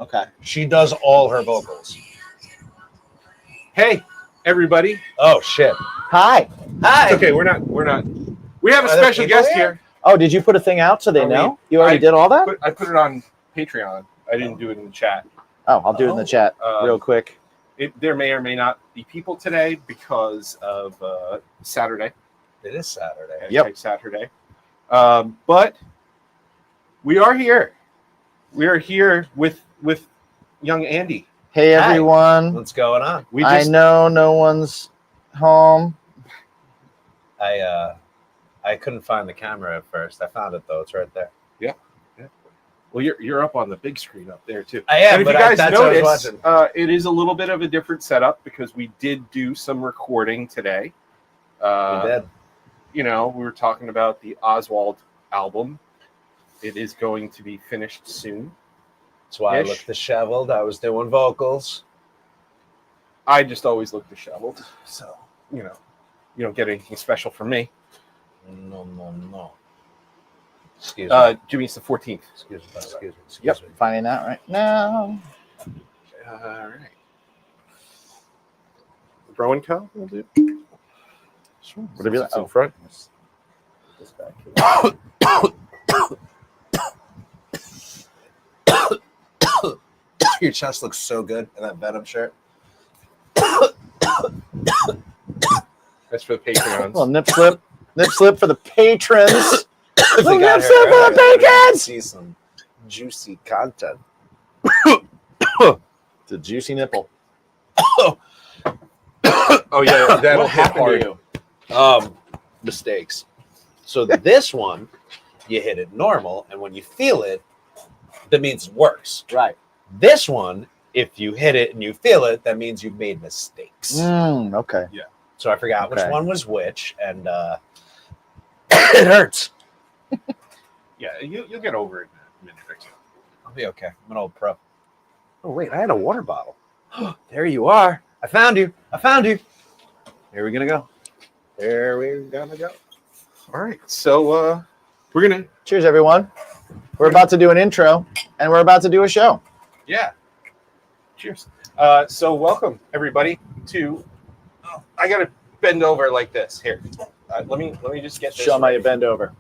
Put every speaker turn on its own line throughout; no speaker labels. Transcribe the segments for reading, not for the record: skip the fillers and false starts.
Okay.
She does all her vocals.
Hey, everybody.
Oh shit!
Hi.
Hi.
It's okay, we're not. We have a
Are there
special
people
guest
here?
here.
Oh, did you put a thing out so they
I
know?
mean,
You already did all that?
I put it on Patreon. I didn't do it in the chat.
Oh, I'll do it in the chat real quick.
There may or may not be people today because of Saturday.
It is Saturday.
Yep.
Saturday. But we are here. We are here with young Andy.
Hey,
Hi.
everyone.
What's going on?
I know no one's home.
I couldn't find the camera at first. I found it though. It's right there.
Well, you're up on the big screen up there too.
I am.
And if
but
you guys
that's what I was
notice,
watching.
it is a little bit of a different setup because we did do some recording today.
We did.
You know, we were talking about the Oswald album. It is going to be finished soon.
That's why
Ish.
I looked disheveled. I was doing vocals.
I just always look disheveled, so you know, you don't get anything special from me.
No. Excuse me.
Jimmy's the 14th.
Excuse me.
Yep. Finding that right now.
All right. Bro and Co. Will do.
Sure. Whatever you like.
It's in front.
This back here.
Your chest looks so good in that Venom shirt.
That's for the Patreons.
Well, nip slip for the patrons.
If
Little
you got
nip slip for the patrons.
see some juicy content.
It's a juicy nipple.
Oh yeah, that'll
What
hit
happened
hard.
to you? Mistakes. So this one, you hit it normal, and when you feel it, that means it works.
Right.
This one, if you hit it and you feel it, that means you've made mistakes.
Okay.
So I forgot which
Okay.
one was which, and it hurts.
Yeah, you'll get over it in a minute or two.
I'll be okay. I'm an old pro. Oh wait, I had a water bottle. There you are. I found you. Here we're gonna go.
All right, so we're gonna
Cheers, everyone. We're about to do an intro, and we're about to do a show.
cheers. So welcome everybody to. I gotta bend over like this here. Let me just get this.
Show 'em how
right.
you bend over.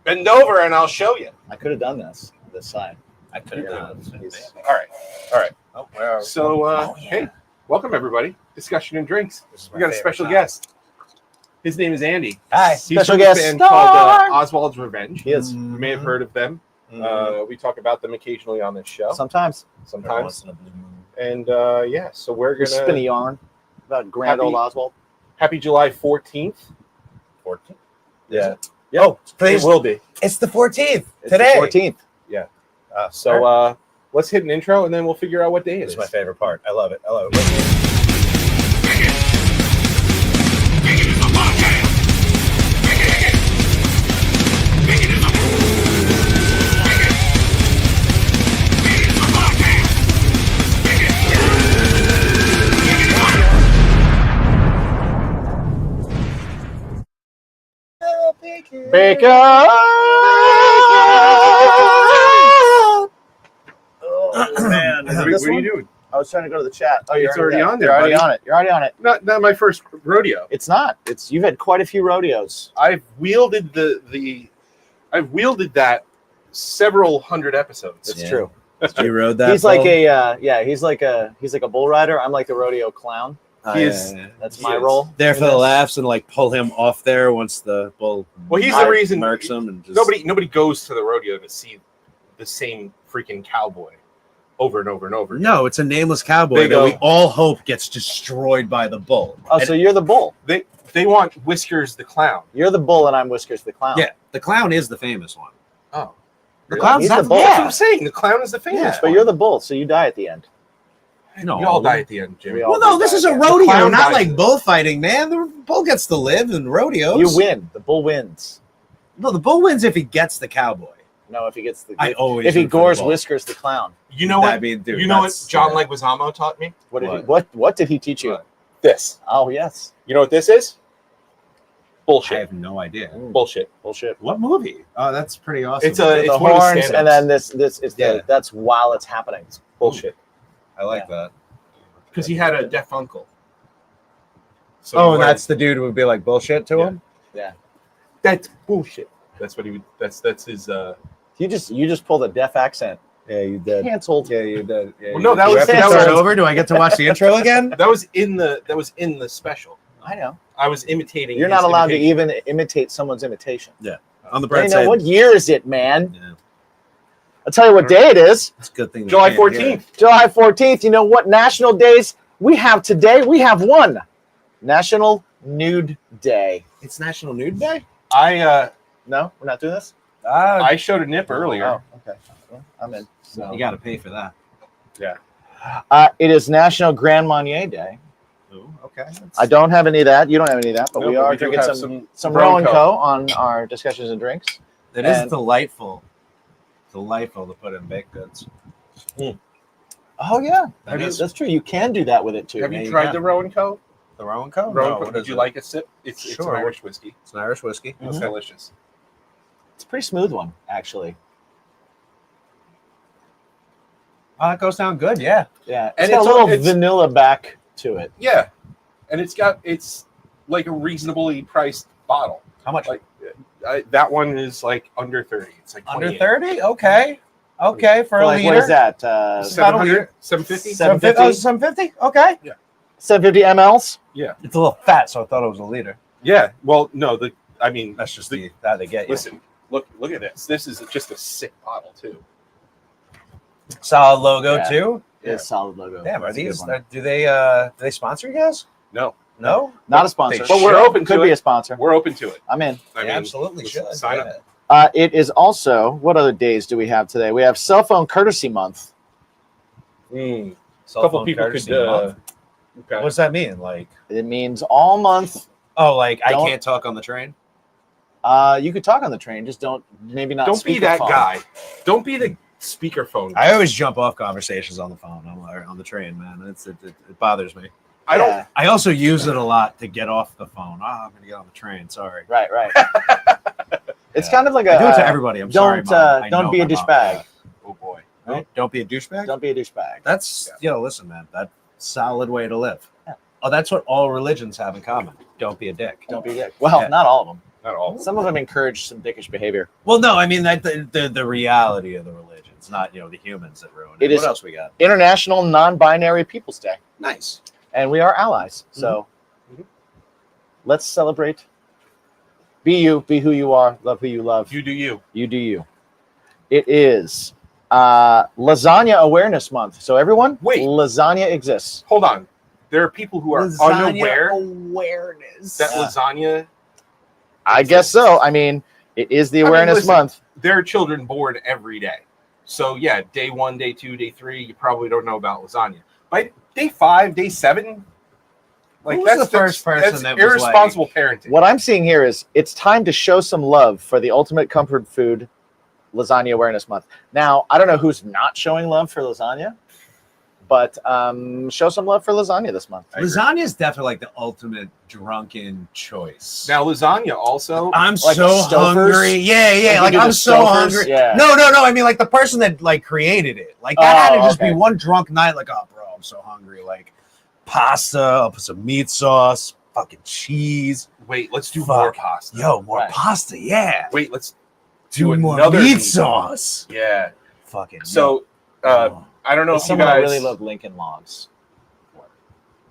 Bend over and I'll show you.
I could have done this side.
I could have done it.
All right.
Oh, where are we?
So hey, welcome everybody. Discussion and drinks.
This is
We
my
got a
favorite
special
time.
guest. His name is Andy.
Hi.
He's
Special
from a
guest
band
star.
called Oswald's Revenge.
He is.
You may have heard of them.
Mhm.
We talk about them occasionally on this show.
Sometimes.
Every
Sometimes.
once in a blue moon.
And yeah, so we're
You're
gonna
spinning yarn about grand old
Happy-
Oswald.
Happy July 14th.
14th.
Yeah.
Yep.
Oh,
It
please.
will be.
It's the 14th
It's
today.
the
14th.
So let's hit an intro and then we'll figure out what day it
This
is.
is my favorite part. I love it.
Bacon. Oh man,
What are you doing?
I was trying to go to the chat. Oh,
It's already on there,
You're already
buddy.
on it. You're already on it.
Not my first rodeo.
It's not. You've had quite a few rodeos.
I've wielded I've wielded that several hundred episodes.
It's
Yeah.
true.
You rode that.
He's like
bull?
he's like a bull rider. I'm like the rodeo clown.
He is-
That's
He
my
is.
role.
there
in
for the
this.
laughs and like pull him off there once the bull.
Well, he's the reason
murks him and just
nobody goes to the rodeo to see the same freaking cowboy over and over and over.
No, it's a nameless cowboy
They
that
go-
we all hope gets destroyed by the bull.
Oh,
And-
so you're the bull.
They want Whiskers the clown.
You're the bull, and I'm Whiskers the clown.
yeah, the clown is the famous one.
Oh,
The
really?
clown's
He's
not
the bull.
That's what I'm saying. The clown is the famous.
Yes, but
one.
you're the bull, so you die at the end.
No.
We all die at the end, Jimmy.
We all-
Well, no, this is a
The
rodeo,
clown
not
dies.
like bullfighting, man. The bull gets to live in rodeos.
You win. The bull wins.
No, the bull wins if he gets the cowboy.
No, if he gets the
I always
if he
root for the
gores
bull.
Whiskers the clown.
You know what?
I mean, dude,
you know what
that's-
John
yeah.
Leguizamo taught me?
What did he, what did he teach you?
What? This.
Oh yes.
You know what this is? Bullshit.
I have no idea.
Bullshit.
What movie? Oh, that's pretty awesome.
It's a-
The
one of the
horns,
stand-ups.
and then this is
Yeah.
that's while it's happening.
Bullshit.
I like that.
Because he had a deaf uncle. So
Oh,
he
that's the dude who would be like bullshit to him.
that's bullshit. That's what he would. That's his.
You just pulled a deaf accent.
Yeah, you did.
Canceled.
Yeah, you did. Yeah,
Well, no,
you
that
did.
was-
Do I have to
that
start
was-
over. Do I get to watch the intro again?
That was in the special.
I know.
I was imitating.
You're
his
not allowed
imitation.
to even imitate someone's imitation.
On the
Hey,
bright
now,
side,
what year is it, man?
yeah,
I'll tell you what day it is.
it's a good thing. they
July
can't hear
14th.
it.
July 14th. You know what national days we have today? We have one. National Nude Day.
It's National Nude Day.
No, we're not doing this?
I showed a nip earlier.
Oh, okay. Well, I'm in.
So you got to pay for that.
It is National Grand Marnier Day.
Ooh, okay.
I don't have any of that. You don't have any of that, but
No,
we
but
are
we do
drinking
have
some
Rowan
Rowan Co. on our discussions and drinks.
It is
And-
delightful. Delightful to put in baked goods.
Oh yeah,
That is-
that's true. You can do that with it too.
Have
Yeah,
you tried
can.
the Rowan Co?
The Rowan Co.
Rowan
No,
Co.
what
Would
is
you
it?
like a sip? It's an
Sure.
Irish whiskey.
It's an Irish whiskey.
It's delicious.
It's a pretty smooth one, actually.
Oh, that goes down good. Yeah.
Yeah,
And
it's got
it's
a little
it's-
vanilla back to it.
Yeah, and it's like a reasonably priced bottle.
How much?
Like that one is like under 30. It's like
Under
28.
30? Okay. Okay, for a
Like,
liter.
what is that?
It's about a
700,
liter.
750.
750?
750? Okay.
750 mLs.
It's a little fat, so I thought it was a liter.
Yeah. Well, no. I mean,
That's just that they get you.
listen. Look at this. This is just a sick bottle too.
Solid logo
Yeah.
too.
It's solid logo.
Damn, are
That's a good
these?
one.
Do they sponsor you guys?
No,
No.
Not a sponsor,
They
but we're
should.
open
Could
to
be
it.
a sponsor.
We're open to it.
I'm in.
I
They
mean,
absolutely
listen,
should.
sign
yeah.
up.
It is also, what other days do we have today? We have Cell Phone Courtesy Month.
A
Cell
couple
phone
people
courtesy
could.
month.
Okay.
What's that mean? Like,
It means all month.
oh, like I
Don't-
can't talk on the train.
You could talk on the train, just don't
Don't be that
speakerphone.
guy. Don't be the speakerphone guy.
I always jump off conversations on the phone on the train, man. It bothers me.
I don't.
Yeah.
I also use it a lot to get off the phone. Oh, I'm gonna get on the train. Sorry.
Right. It's
Yeah.
kind of like
I do it to
a
everybody. I'm sorry,
don't
Mom. I
don't
know
be a
my mom.
douchebag.
Oh boy.
Right? Don't be a douchebag.
Don't be a douchebag.
That's listen, man. That's a solid way to live.
Yeah.
Oh, that's what all religions have in common. Don't be a dick.
Don't be a dick. Well,
Yeah.
not all of them.
Not all.
Some of them encourage some dickish behavior.
Well, no, I mean that the reality of the religions, not the humans that ruin it.
It is-
What else we got?
International Non-Binary Peoples Day,
Nice.
and we are allies. So
Mhm.
let's celebrate. Be you. Be who you are. Love who you love.
You do you.
You do you. It is Lasagna Awareness Month. So everyone,
Wait.
lasagna exists.
Hold on. There are people who are unaware
awareness.
that lasagna.
I guess so. I mean, it is the
I mean,
Awareness
listen.
Month.
There are children born every day. So yeah, day 1, day 2, day 3, you probably don't know about lasagna. By day 5, day 7, like
Who was
that's
the first person
that's
that was
irresponsible parenting.
What I'm seeing here is it's time to show some love for the ultimate comfort food, Lasagna Awareness Month. Now, I don't know who's not showing love for lasagna, but show some love for lasagna this month.
I agree.
Lasagna is definitely like the ultimate drunken choice.
Now lasagna also.
I'm
Like
so
Stouffer's?
hungry. Yeah.
Like
Like
we do
I'm
the
so
Stouffer's?
hungry.
Yeah.
No. I mean, like the person that like created it. Like that had to just
okay.
be one drunk night. Like, oh, bro, I'm so hungry. Like pasta. I'll put some meat sauce. Fucking cheese.
Wait, let's do
Fuck.
more pasta.
Yo, more
Right.
pasta. Yeah.
Wait, let's
Do more
another
meat
meat
sauce.
yeah.
Fucking.
So
yo.
I don't know
There's
if you
someone I
guys.
really love Lincoln Logs.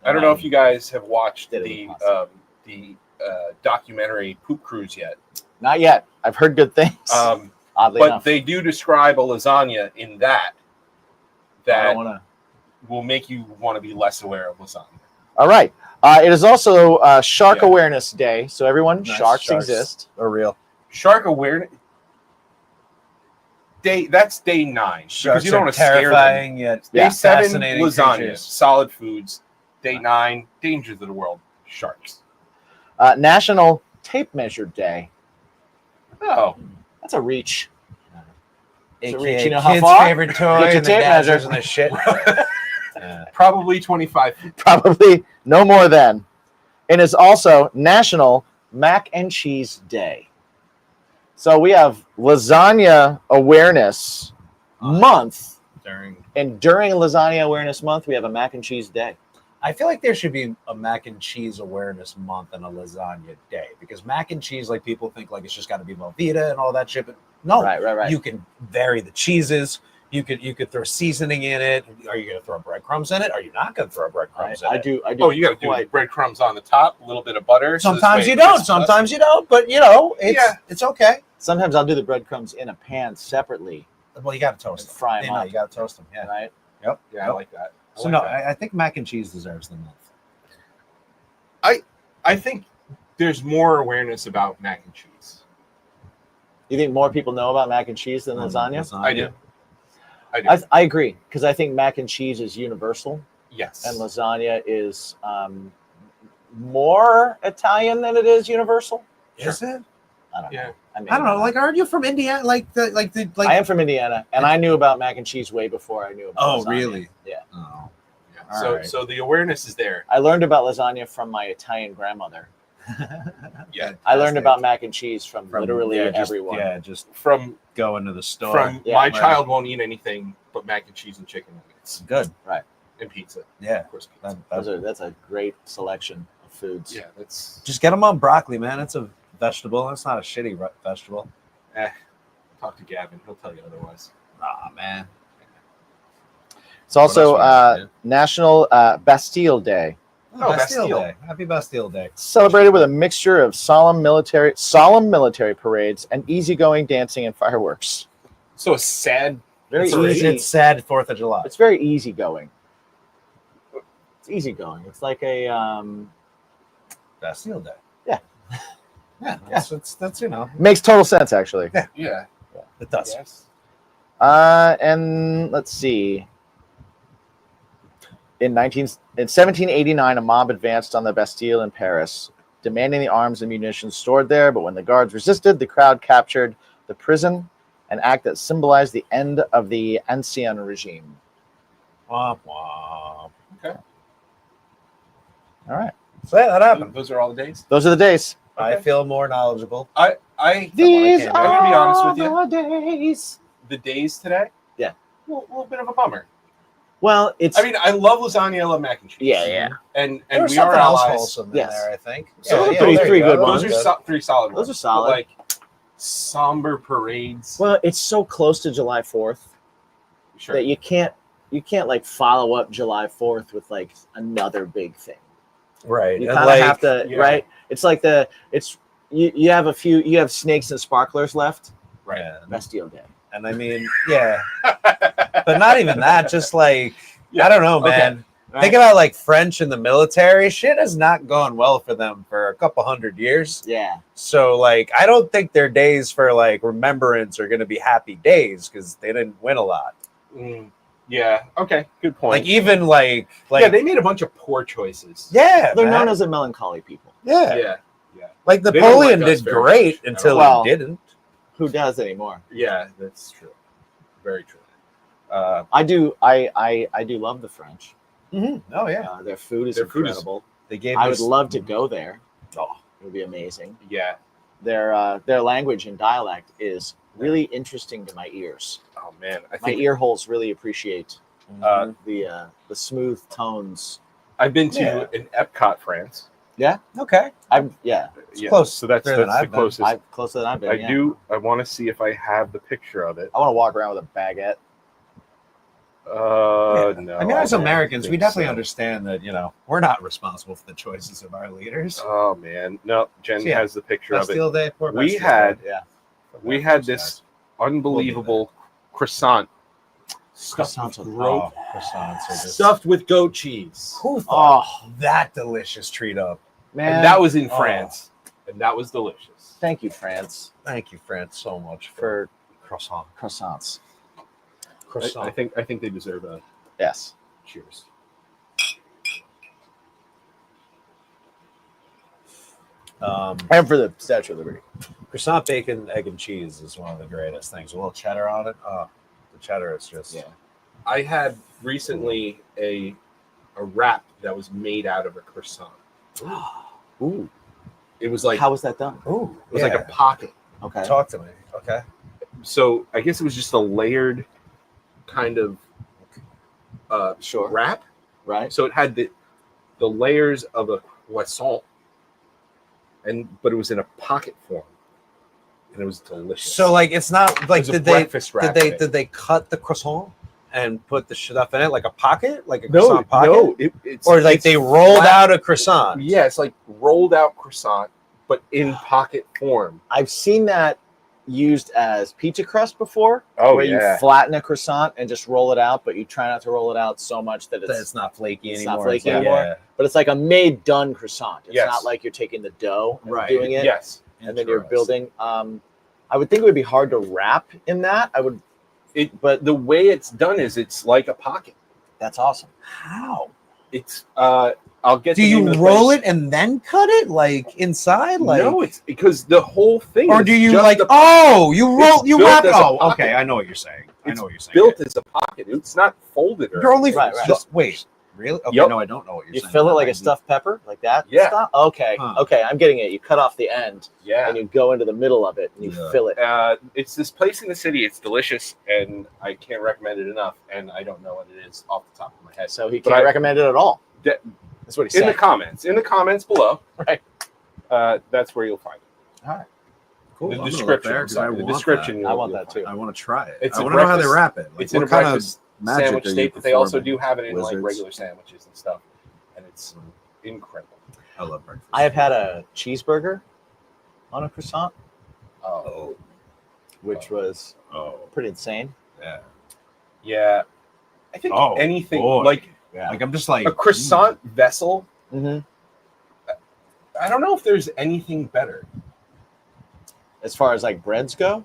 I don't know if you guys have watched
Did it
the
with pasta.
documentary Poop Cruise yet.
Not yet. I've heard good things. Oddly
But
enough.
they do describe a lasagna in that
I
that
don't wanna...
will make you want to be less aware of lasagna.
All right. It is also Shark
Yeah.
Awareness Day. So everyone,
Nice.
sharks
Sharks.
exist.
Are real.
Shark awareness day. That's day 9 because
Sharks
you don't
are
want to scare them.
terrifying yet
Day 7
fascinating
lasagna,
creatures.
solid foods. Day 9 dangers of the world, sharks.
National Tape Measure Day.
Oh,
That's a reach. So,
AKA
Rich, you know how
kid's
far?
favorite toy
Get your
and the
tape
dads
measure.
and the shit. Yeah.
probably 25 feet.
Probably no more than. And it's also National Mac and Cheese Day. So we have Lasagna Awareness Month, and during Lasagna Awareness Month, we have a Mac and Cheese Day.
I feel like there should be a mac and cheese awareness month and a lasagna day, because mac and cheese, like, people think like it's just got to be Velveeta and all that shit, but no,
Right.
you can vary the cheeses. You could throw seasoning in it. Are you going to throw breadcrumbs in it? Are you not going to throw breadcrumbs in it?
I do.
Oh, you got to do breadcrumbs on the top, a little bit of butter.
Sometimes you don't. Sometimes you don't. But it's okay.
Sometimes I'll do the breadcrumbs in a pan separately.
Well, you got to toast them.
Fry them up.
You got to toast them. Yeah.
Right.
Yep.
Yeah, I like that.
So no, I think mac and cheese deserves the month.
I think there's more awareness about mac and cheese.
You think more people know about mac and cheese than lasagna?
I do.
I agree, because I think mac and cheese is universal,
Yes.
and lasagna is more Italian than it is universal.
Is it?
I don't know.
Yeah.
I mean,
I don't know. Like, aren't you from Indiana?
I am from Indiana, and I knew about mac and cheese way before I knew about
Oh,
lasagna.
really?
Yeah.
Oh.
Yeah. So,
right.
so the awareness is there.
I learned about lasagna from my Italian grandmother.
Yeah.
I learned about mac and cheese from literally everyone.
Just
From
go into the store.
my child won't eat anything but mac and cheese and chicken nuggets
Good.
and pizza.
Yeah.
Of course, pizza.
That's a great selection of foods.
Yeah, that's
Just get them on broccoli, man. It's a vegetable. It's not a shitty vegetable.
talk to Gavin. He'll tell you otherwise.
Ah, man.
It's also
What else we got?
National Bastille Day,
Oh,
Bastille
Bastille.
Day. Happy Bastille Day.
celebrated with a mixture of solemn military parades and easygoing dancing and fireworks.
So a sad.
Very
Parade?
easy.
It's sad 4th of July.
It's very easygoing. It's easygoing. It's like a
Bastille Day.
Yeah.
Yeah. That's
makes total sense actually.
Yeah.
it does.
Yes.
And let's see. In 1789, a mob advanced on the Bastille in Paris, demanding the arms and munitions stored there. But when the guards resisted, the crowd captured the prison, an act that symbolized the end of the Ancien regime.
Womp womp.
Okay.
All right.
So yeah, that happened.
Those are all the days.
Those are the days.
I feel more knowledgeable.
These
I'm
gonna be honest with you.
are the days.
The days today.
Yeah.
A little bit of a bummer.
Well, it's.
I mean, I love lasagna. I love mac and cheese.
Yeah.
And
There was
we are
something else
allies.
wholesome in
Yes.
there, I think.
So those are
there you
three
go.
good
Those
ones.
are three solid
Those
ones.
are solid.
But, like somber parades.
Well, it's so close to July 4th
Sure.
that you can't like follow up July 4th with like another big thing.
Right.
You
And,
kind of
like,
have to,
yeah.
right? It's like you have snakes and sparklers left.
Right.
yeah.
Bastille Day.
And I mean, yeah. But not even that. Just like,
Yeah.
I don't know,
Okay.
man.
Right?
Think about like French in the military. Shit has not gone well for them for a couple hundred years.
Yeah.
So like, I don't think their days for like remembrance are going to be happy days because they didn't win a lot.
Yeah. Okay. Good point.
Like even like
yeah, they made a bunch of poor choices.
yeah,
They're
man.
known as a melancholy people.
yeah.
Yeah.
Like
They don't
Napoleon
like us
did
very
great
much.
until
Well-
he didn't.
Who does anymore?
Yeah, that's true. Very true.
I do love the French.
Oh yeah,
Their food is
Their food is-
incredible.
they gave.
I
us-
would love to go there.
Oh,
It would be amazing.
Yeah.
Their language and dialect is really interesting to my ears.
Oh man, I
My
think
ear holes really appreciate
Uh,
the smooth tones.
I've been to
Yeah.
an Epcot, France.
okay.
Yeah,
Yeah,
close.
so that's
Better than
the
I've been.
closest.
closer than I've been. yeah.
I want to see if I have the picture of it.
I want to walk around with a baguette.
No.
I mean, as
don't
Americans, we
think
definitely
so.
understand that we're not responsible for the choices of our leaders.
Oh man, no. Jen
So, yeah,
has the picture of it.
Bastille Day. Poor
We
Bastille
had-
Day.
Yeah,
We had
Those
this
guys.
unbelievable croissant stuffed
Croissants
with
with
goat,
croissants are just
stuffed with goat cheese,
Who thought
Oh
that delicious treat up?
man,
and that was in
Oh.
France, and that was delicious.
thank you, France,
Thank you, France, so much
for
croissant.
croissants.
I think they deserve a
Yes.
cheers.
And for the Statue of Liberty.
Croissant, bacon, egg, and cheese is one of the greatest things. A little cheddar on it. Oh, the cheddar is just
Yeah.
I had recently a wrap that was made out of a croissant.
Ooh.
It was like
How was that done?
Ooh,
it was like a pocket.
Okay.
Talk to me. Okay.
So I guess it was just a layered kind of
Sure.
wrap.
Right.
So it had the layers of a croissant, but it was in a pocket form, and it was delicious.
So like it's not like
It was a breakfast wrap.
did they cut the croissant and put the stuff in it like a pocket, like a
no,
croissant pocket?
no, it's
Or like
it's
they rolled
flat.
out a croissant.
Yeah, it's like rolled out croissant, but in pocket form.
I've seen that used as pizza crust before,
Oh
where you flatten a croissant and just roll it out, but you try not to roll it out so much that
It's not flaky
it's
anymore.
not flaky
like-
anymore.
yeah.
But it's like a made done croissant. It's
Yes.
not like you're taking the dough and
Right.
doing it,
Yes,
and then you're
Interesting.
building. I would think it would be hard to wrap in that.
but the way it's done is it's like a pocket.
That's awesome.
How?
It's I'll get.
Do
the
you
name of the
roll
place.
it and then cut it like inside? Like
No, it's because the whole thing.
or
is
do you
just
like
the-
you
It's
roll you
built
wrap
as a
oh
pocket.
okay, I know what you're saying. I
It's
know what you're saying.
built as a pocket. It's not folded. Or
You're only
Right, right.
just wait. Really? Okay,
Yep.
no, I don't know what you're
You
saying.
fill it
now.
like
I
a stuffed pepper, like that.
Yeah.
Stuff? Okay.
Huh.
Okay. I'm getting it. You cut off the end
yeah.
and you go into the middle of it and you
Yeah.
fill it.
It's this place in the city. It's delicious, and I can't recommend it enough. And I don't know what it is off the top of my head.
So he
But
can't
I-
recommend it at all.
De-
That's what he's
in
saying.
the comments below,
Right.
That's where you'll find it.
Cool.
The
I'm gonna look
description.
there
I'm
'cause
sorry,
I
the
want
description.
I want
you'll
that
find.
too.
I want to try it.
It's
I
a
want to know how they
breakfast-
wrap it. Like,
It's in a
what kind of
breakfast
magic
sandwich
are you
state, but they also
performing?
do have it in like
Wizards?
regular sandwiches and stuff, and it's incredible.
I love breakfast.
I have had a cheeseburger on a croissant,
Oh,
which was
Oh,
pretty insane.
yeah.
yeah. I think
Oh,
anything
boy.
like
Yeah.
Like I'm just like
a croissant vessel.
Mm-hmm.
I don't know if there's anything better.
As far as like breads go,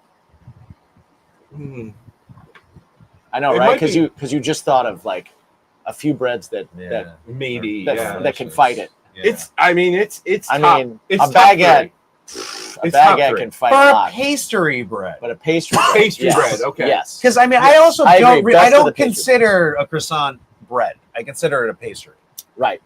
Hmm.
I know,
It
right?
might
Because
be-
you just thought of like a few breads that
Yeah.
Maybe.
that,
Yeah.
that can fight it.
Yeah.
I mean, it's.
I
top,
mean,
it's
a
top
baguette,
three.
a
It's top
baguette
three.
can fight
for
a lot,
pastry bread.
but a pastry,
Pastry
yes,
bread, okay.
yes.
Because I mean,
Yes.
I also
I
don't.
agree.
I
Best of the
don't
pastry
consider a croissant bread. I consider it a pastry.
Right.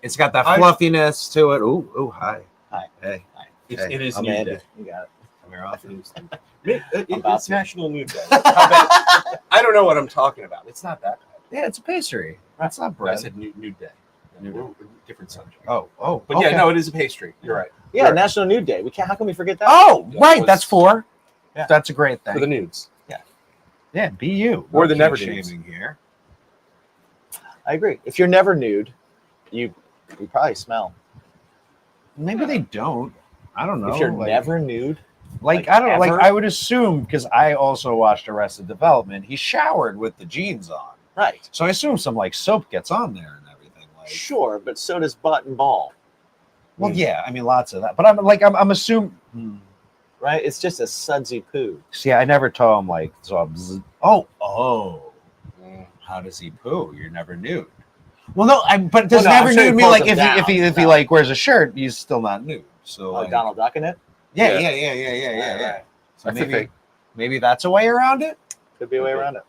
It's got that
I-
fluffiness to it. Ooh, ooh, hi.
Hi.
Hey.
It is
I'm
nude
Andy.
day.
You got it.
Come here off.
about
It's
to.
National Nude Day. How bad- I don't know what I'm talking about. It's not that bad.
Yeah, it's a pastry. That's not
I
bread.
said nude day. We're- different subject.
Oh,
But
okay.
yeah, no, it is a pastry. You're right.
Yeah,
Right.
National Nude Day. We can't. How can we forget that?
Oh,
That
right.
was-
That's four.
Yeah.
That's a great
For the
thing.
nudes.
Yeah, be you.
Or the
kink
never
shaming here.
I agree. If you're never nude, you probably smell.
Maybe they don't. I don't know.
If you're
like,
never nude,
like
like
I don't know, like
ever?
I would assume because I also watched Arrested Development. He showered with the jeans on,
right?
so I assume some like soap gets on there and everything. Like,
Sure, but so does butt and ball,
well, yeah, I mean lots of that. But I'm assuming.
right? It's just a sudsy poo.
See, I never told him like so. Oh,
Mm.
how does he poo? You're never nude. Well, no, but does
Well, no,
never
I'm sure he
nude mean
pulls
like
them
if he
down.
like wears a shirt, he's still not nude. So
Oh,
like,
Donald Duck in it?
yeah.
Yeah.
So
That's the
maybe
thing.
maybe that's a way around it.
Could be a way around it.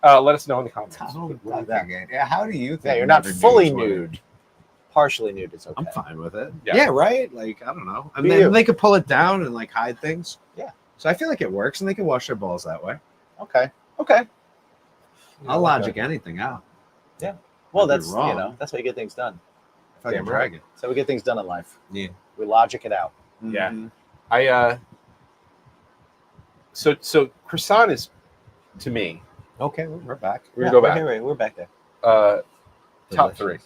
Let us know in the comments.
What do you
that.
think? Yeah, how do you think?
Yeah, you're not
never
fully
nude's
nude. Partially nude is okay.
I'm fine with it.
Yeah.
Yeah, right. Like I don't know, and
Be
then
you.
they could pull it down and like hide things.
Yeah.
So I feel like it works, and they can wash their balls that way.
Okay. Okay.
I'll logic anything out.
Well,
I'd be
that's
wrong.
that's how you get things done.
Fucking
Damn right.
dragon.
That's how we get things done in life.
Yeah.
We logic it out.
Yeah.
Mhm.
So croissant is, to me,
Okay, we're back.
we're gonna go back.
We're back there.
Top three.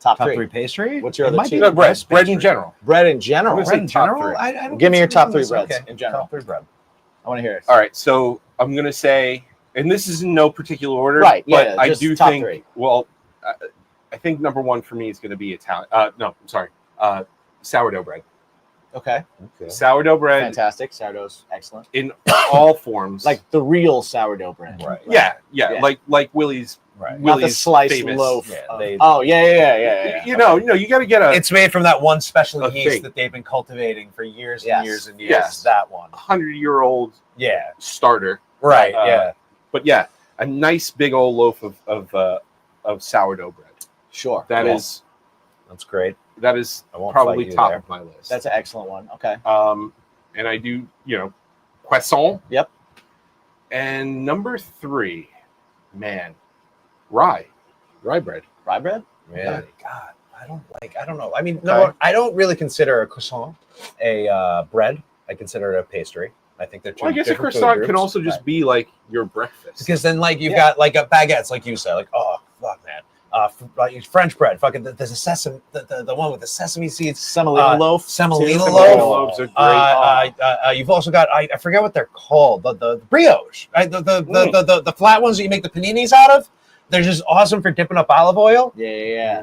Top
Top
three.
three pastry.
What's your
It
other
might be
two?
the
No, bread.
best
Bread in
pastry.
general.
Bread in general.
I'm gonna
Bread
say
in
top
general.
three.
I don't
Give me your
consider
top three
this-
breads
okay.
in general.
Top three bread.
I want to hear it.
All right, so I'm gonna say, and this is in no particular order,
Right,
But
yeah,
I
just
do
top
think.
three.
Well, I think number one for me is going to be Italian. No, I'm sorry. Sourdough bread.
Okay.
Sourdough bread
Fantastic. Sourdough's excellent.
in all forms.
Like the real sourdough bread.
Right.
yeah,
Yeah.
like Willie's.
Right.
Not the
Willie's
sliced
famous.
loaf.
Yeah,
of-
they-
oh, yeah.
You know, you got to get a
It's made from that one special
A
yeast
thing.
that they've been cultivating for years
Yes.
and years and years.
Yes.
That one.
100-year-old
Yeah.
starter.
Right.
Yeah. But yeah, a nice big old loaf of sourdough bread.
Sure.
That
Yeah.
is
That's great.
That is
I won't
probably
fight you
top
there.
of my list.
That's an excellent one. Okay.
And I do, croissant.
Yep.
And number 3, man, rye bread.
Rye bread?
Really? God, I don't know. I mean,
Okay.
no, I don't really consider a croissant a bread. I consider it a pastry. I think they're two
Well, I guess a
different food
croissant can
groups.
also just be like your breakfast.
Because then, like, you've got like a baguettes, like you said, like, oh fuck, man, like French bread, fucking. There's a sesame, the one with the sesame seeds,
Semolina loaf.
semolina
too.
loaf.
Loaves are great.
You've also got I forget what they're called, the brioche, right? The flat ones that you make the paninis out of. They're just awesome for dipping up olive oil.
Yeah.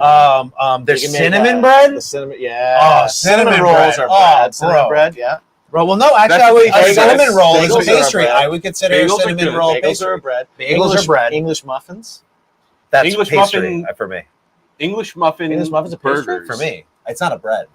There's
You can make,
cinnamon bread.
The cinnamon, yeah.
Oh, cinnamon
rolls
bread.
are
Oh,
bread. Cinnamon
bro.
bread, yeah.
Bro, well, no, actually,
That's
a
bagels.
cinnamon roll is a
Bagels are a
pastry.
bread.
I would consider a
Bagels are
cinnamon
good.
roll
Bagels
pastry.
are bread.
Bagels are bread.
English muffins.
That's
English
pastry
muffin-
for me.
English muffin.
English muffins are pastry?
burgers.
For me, it's not a bread.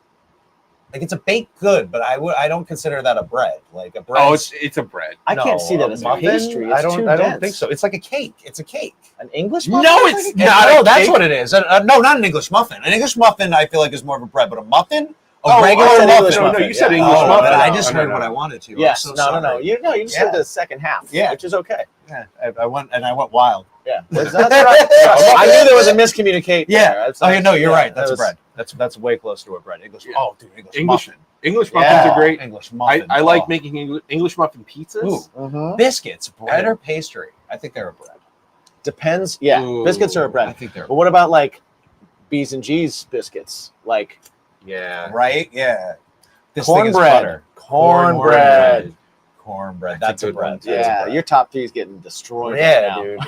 Like, it's a baked good, but I don't consider that a bread. Like a bread.
Oh, it's a bread.
I can't see that as a pastry. It's too
I don't
dense.
think so. It's like a cake. It's a cake.
An English muffin?
No, it's
Like
not.
No,
a
that's
cake.
what it is. No, not an English muffin. An English muffin, I feel like, is more of a bread, but a muffin,
Oh,
regular
I said
muffin.
English
No,
muffin.
you said
Yeah.
English
Oh,
muffin.
but I
No,
just
no,
heard
no.
what I wanted to. I'm
Yes.
so
No.
sorry.
You just
Yeah.
heard the second half.
Yeah.
Which is okay.
Yeah, I went wild.
Yeah. That's right. I knew there was a miscommunication.
Yeah.
there. That's-
Oh, no, you're
yeah,
right. That's
that
a
was-
bread. That's way closer to a bread. English.
Yeah.
Oh, dude, English
English-
muffin.
English muffins
Yeah.
are great.
English muffin.
I like
Oh.
making English muffin pizzas.
Ooh.
Mhm.
Biscuits, bread or pastry? I think they're a bread.
Depends. Yeah.
Ooh.
Biscuits are a
I
bread.
think they're
But what about like B's and G's biscuits? Like
Yeah.
right. Yeah. This thing is
cornbread.
butter.
Cornbread.
Cornbread.
That's
That's
a
a
good one,
bread.
too.
That's a
Yeah.
bread.
Your top 3 is getting destroyed.
Yeah,
right now.
dude.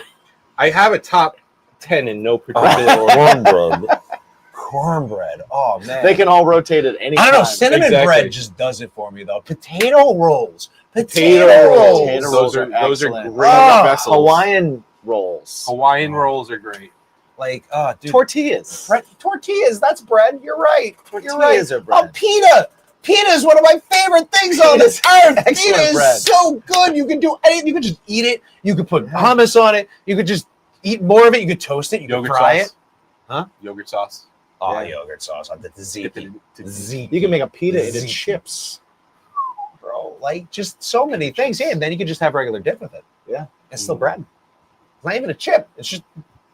I have a top 10 in no particular order.
Cornbread. Cornbread. Oh man.
They can all rotate at any
I don't know.
time.
Cinnamon
Exactly.
bread just does it for me though. Potato rolls.
Potato rolls. Potato rolls are
Those are
excellent.
great
Oh,
vessels.
Hawaiian rolls.
Hawaiian rolls are great.
Like, oh, dude.
Tortillas.
Tortillas. That's bread. You're right. You're right.
Tortillas are bread.
Oh, pita. Pita is one of my favorite things on this earth.
excellent
Pita is
bread.
so good. You can do anything. You can just eat it. You could put hummus on it. You could just eat more of it. You could toast it. You could
Yogurt
fry
sauce.
it. Huh?
Yogurt sauce.
Oh,
Yeah.
yogurt sauce on the tzatziki. Tzatziki.
You can make a pita into
Zeke.
chips.
Bro, like just so many things. Yeah, and then you could just have regular dip with it.
Yeah.
It's still bread. It's not even a chip. It's just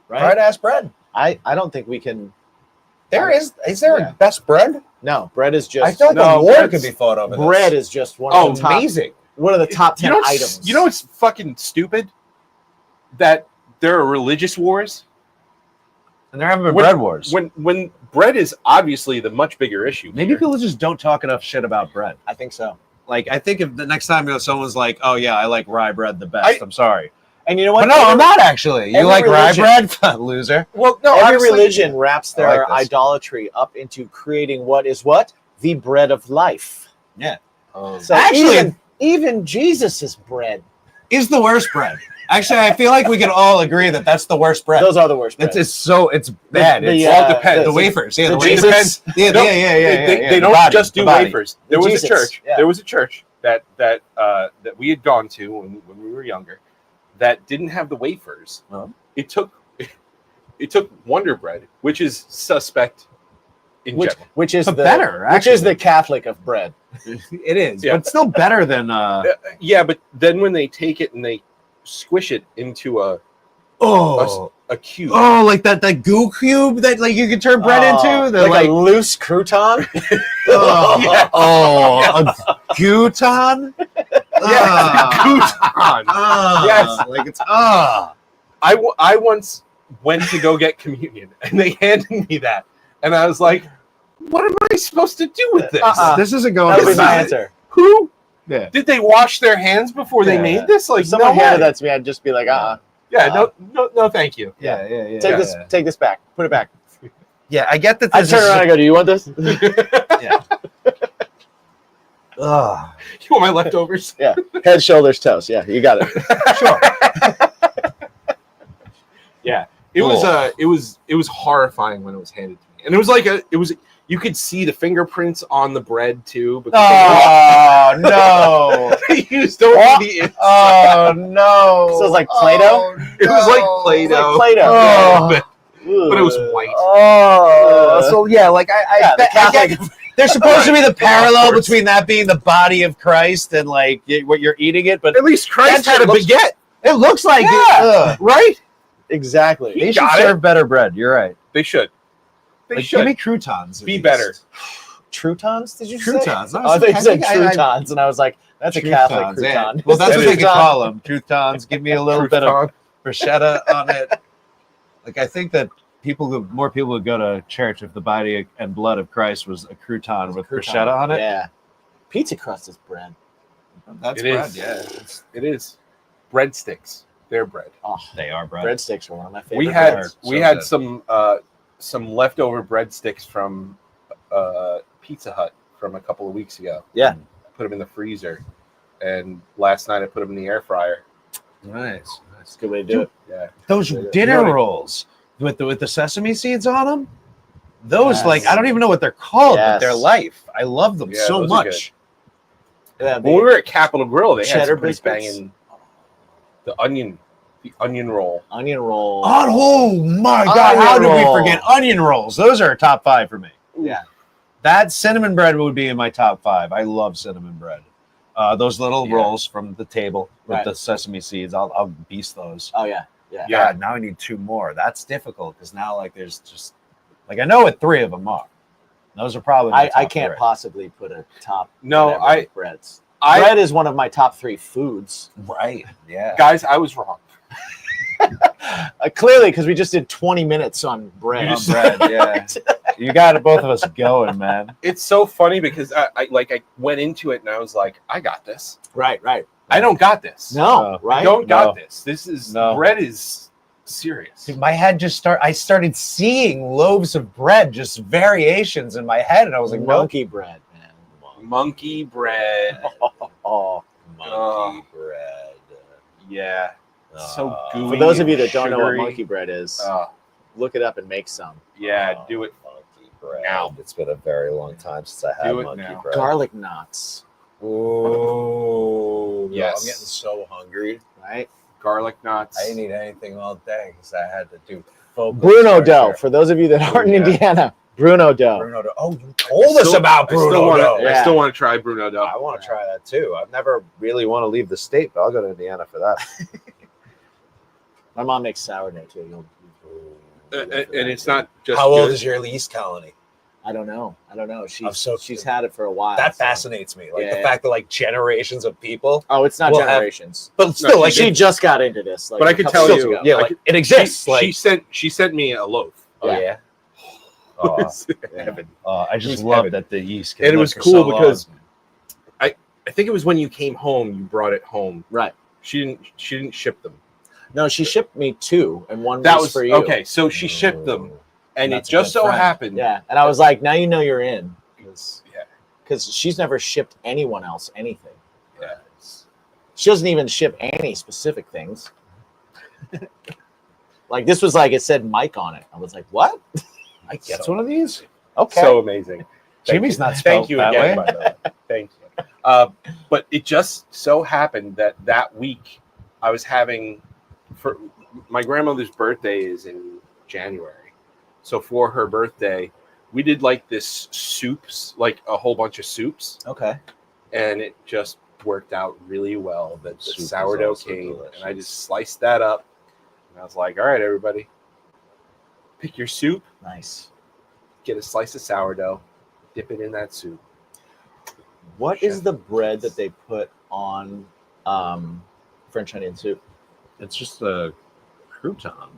Right?
fried ass bread.
I don't think we can.
There is there
Yeah.
a best bread?
No, bread is just.
I feel like
no,
a war
bread's-
could be fought over this.
bread is just one
Oh,
of the top.
amazing.
One of the top 10 items.
You know what's fucking stupid? That there are religious wars.
And there haven't been
When-
bread wars.
When bread is obviously the much bigger issue.
Maybe
here.
people just don't talk enough shit about bread.
I think so.
Like, I think if the next time someone's like, "Oh yeah, I like rye bread the best," I'm sorry,
And you know what?
but no, I'm not actually. You
every
like rye
religion-
bread, loser?
Well, no,
Every
obviously-
religion wraps
I like
their
this.
idolatry up into creating what is what? The bread of life.
Yeah,
So
Actually-
even Jesus is bread.
is the worst bread. Actually, I feel like we can all agree that that's the worst bread.
Those are the worst bread.
It's bad.
The,
It's
all depends.
the wafers. Yeah,
the
the wafers.
Jesus-
Yeah,
No,
yeah.
They
The
don't
body,
just do
the body.
wafers.
The
There was
Jesus,
a church.
yeah.
There was a church that we had gone to when we were younger that didn't have the wafers.
Oh.
It took Wonder Bread, which is suspect in
which
general.
which is
But
the
better,
which is
actually.
the Catholic of bread.
It is,
Yeah.
but still better than.
Yeah, but then when they take it and they squish it into a cube.
Oh, like that goo cube that like you can turn bread into. The,
like a loose crouton.
Yeah.
a gouton.
Gouton. Yes.
like it's
I once went to go get communion and they handed me that, and I was like, "What am I supposed to do with this?
This isn't going.
That would be
This
my
is-
answer.
Who
Yeah.
did they wash their hands before they
Yeah.
made this? Like
If someone
no
handed
way.
that to me, I'd just be like,
Yeah, no, thank you.
Yeah.
Take this back. Put it back.
Yeah, I get that.
I turn around and go, "Do you want this?"
Ugh.
You want my leftovers?
Yeah. Head, shoulders, toes. Yeah, you got it.
Sure.
Yeah, it was horrifying when it was handed to me, and it was like you could see the fingerprints on the bread too. Because
Oh no!
they used only the inside.
Oh no!
So it's like Play-Doh?
It was like Play-Doh.
It's like Play-Doh.
Yeah,
Oh.
but But it was white.
Oh, so yeah, like
the Catholic.
there's supposed to be the parallel between that being the body of Christ and like what you're eating it, but
At least Christ
That
had a
looks-
baguette,
it looks like
Yeah.
right?
Exactly.
they should
got it.
serve better bread. You're right.
They should. They
Like,
should
give me croutons. at
be
least.
better.
Croutons? Did you
Croutons.
say?
No,
Oh, I thought you
I
said
think I-
croutons, and I was like, that's a Catholic
Croutons, yeah.
crouton.
Well, that's
That
what they
is
could call them. Croutons. Give me a little bit of
Crouton.
bruschetta on it. Like I think that more people would go to church if the body and blood of Christ was a crouton with bruschetta on it.
Yeah. Pizza crust is bread.
That's
It
bread.
is.
Yeah,
It is. Breadsticks. They're bread.
Oh,
they are bread.
breadsticks are one of my favorite.
We had
breads.
we
So
had
good.
some leftover breadsticks from Pizza Hut from a couple of weeks ago.
Yeah.
Put them in the freezer, and last night I put them in the air fryer.
Nice.
That's a good way to do it.
Yeah.
Those
Yeah.
dinner
You know-
rolls with the sesame seeds on them. Those
Yes.
like I don't even know what they're called, but
Yes.
they're life. I love them
Yeah,
so
those are
much.
Yeah,
When we were at Capitol Grill, they had
Cheddar
some pretty
biscuits.
banging the onion roll.
onion roll.
Oh my god!
Onion
How did we
roll.
forget onion rolls? Those are a top 5 for me.
Yeah.
That cinnamon bread would be in my top 5. I love cinnamon bread. Those little
Yeah.
rolls from the table with
Right.
the sesame seeds. I'll beast those.
Oh yeah. Yeah.
Yeah.
God, now I need 2 more. That's difficult because now like there's just like I know what 3 of them are. Those are probably my
I
top
can't
3.
possibly put a top.
No,
whatever
I-
with breads.
I
Bread is one of my top 3 foods.
Right? Yeah.
guys, I was wrong.
Clearly, because we just did 20 minutes on bread.
You
On bread, yeah. You got both of us going, man.
It's so funny because I went into it and I was like, I got this.
Right.
I don't got this.
No.
No.
Right.
I don't got
No.
this. This is
No.
bread is serious.
Dude, my head just I started seeing loaves of bread, just variations in my head, and I was like, no.
monkey bread, man.
Monkey bread.
Oh.
Monkey
bread.
Yeah. So gooey.
For those of you that don't know what
sugary.
monkey bread is,
Uh,
look it up and make some.
yeah, do it.
Monkey bread.
Now.
It's been a very long time since I had
Do it
monkey
now.
bread.
Garlic knots,
Oh,
Yes.
I'm getting so hungry.
right?
Garlic knots.
I didn't eat anything all day because I had to do focus.
Bruno
pressure.
dough. For those of you that aren't in
Yeah.
Indiana, Bruno dough.
Bruno dough. Oh, you told us about
I still
Bruno
wanna-
dough.
I
Yeah.
still want to try Bruno dough.
I want to try that too. I've never really want to leave the state, but I'll go to Indiana for that.
My mom makes sourdough too.
And it's not just
How old
good.
is your lease colony?
I don't know.
so-
She's had it for a while.
That
so-
fascinates me. Like the
Yeah.
fact that like generations of people,
Oh, it's not
We'll have-
generations.
but still, like
she just got into this. Like,
But I
a
could
couple
tell
years
you-
ago.
yeah,
I
like
could-
it exists. Like
she sent me a loaf.
oh
Yeah.
yeah. Oh,
Heaven.
I
It
just
was
love
heaven.
that the yeast. Can
And it
live
was
for
cool
so long.
because- I think it was when you came home, you brought it home.
Right.
She didn't ship them.
No, she shipped me 2, and one
That
was
was
for you.
okay. So she shipped them, and it
That's a
just
good
so
friend.
happened.
Yeah, and I was like, now you know you're in, because
Yeah.
she's never shipped anyone else anything.
Yeah.
She doesn't even ship any specific things. Like this was like it said Mike on it. I was like, what?
I get one of these.
Okay.
So amazing. Thank
Jimmy's
you.
not spelled
Thank you
that
again,
way.
by the way. Thank you. But it just so happened that week I was having for my grandmother's birthday is in January. So for her birthday, we did like this soups, like a whole bunch of soups,
Okay.
and it just worked out really well. That the
Soup is
sourdough
also
came,
delicious.
and I just sliced that up, and I was like, "All right, everybody, pick your soup,
Nice.
get a slice of sourdough, dip it in that soup."
What is the bread that they put on French onion soup?
It's just a crouton.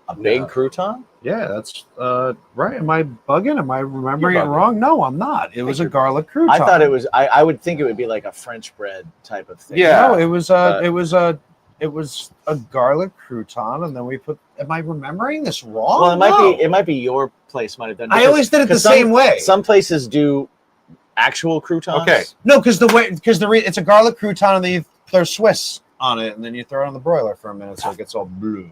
A big
No.
crouton?
Yeah, that's right. Am I bugging? Am I remembering it
You're bugging.
wrong? No, I'm not. It was a garlic crouton.
I thought it was. I would think it would be like a French bread type of thing.
Yeah.
No, it was
But-
it was a garlic crouton, and then we put. Am I remembering this wrong?
Well,
No.
it might be your place might have done.
I always did it the
'cause some-
same way.
Some places do actual croutons.
Okay.
No, because it's a garlic crouton, and then you throw Swiss on it, and then you throw it on the broiler for a minute, so it gets all blue.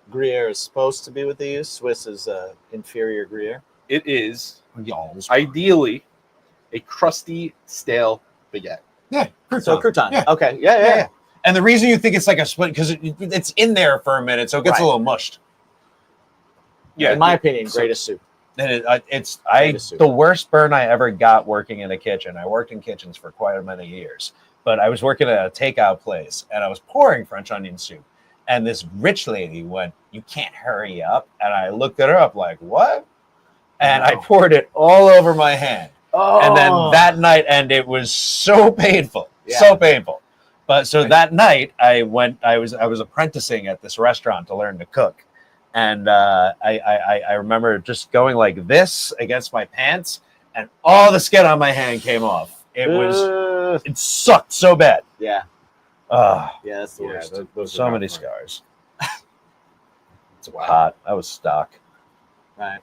Gruyere is supposed to be what they use. Swiss is inferior Gruyere.
It is
Y'all's.
ideally a crusty, stale baguette.
Yeah, crouton.
So crouton.
Yeah.
Okay. Yeah.
Yeah. And the reason you think it's like a split because it's in there for a minute, so it gets
Right.
a little mushed.
Yeah.
In my opinion,
So-
greatest soup.
And it's
Greatest soup.
the worst burn I ever got working in a kitchen. I worked in kitchens for quite many years, but I was working at a takeout place and I was pouring French onion soup. And this rich lady went, "You can't hurry up." And I looked at her up like, "What?" And I
Wow.
poured it all over my hand.
Oh.
And then that night, and it was so painful,
Yeah.
so painful. But so that night, I was apprenticing at this restaurant to learn to cook. And I remember just going like this against my pants, and all the skin on my hand came off. It sucked so bad.
Yeah,
Oh,
yeah, that's the
Yeah,
worst.
those
so
are
many
rough.
scars.
It's wild.
Hot. That was stock.
Right.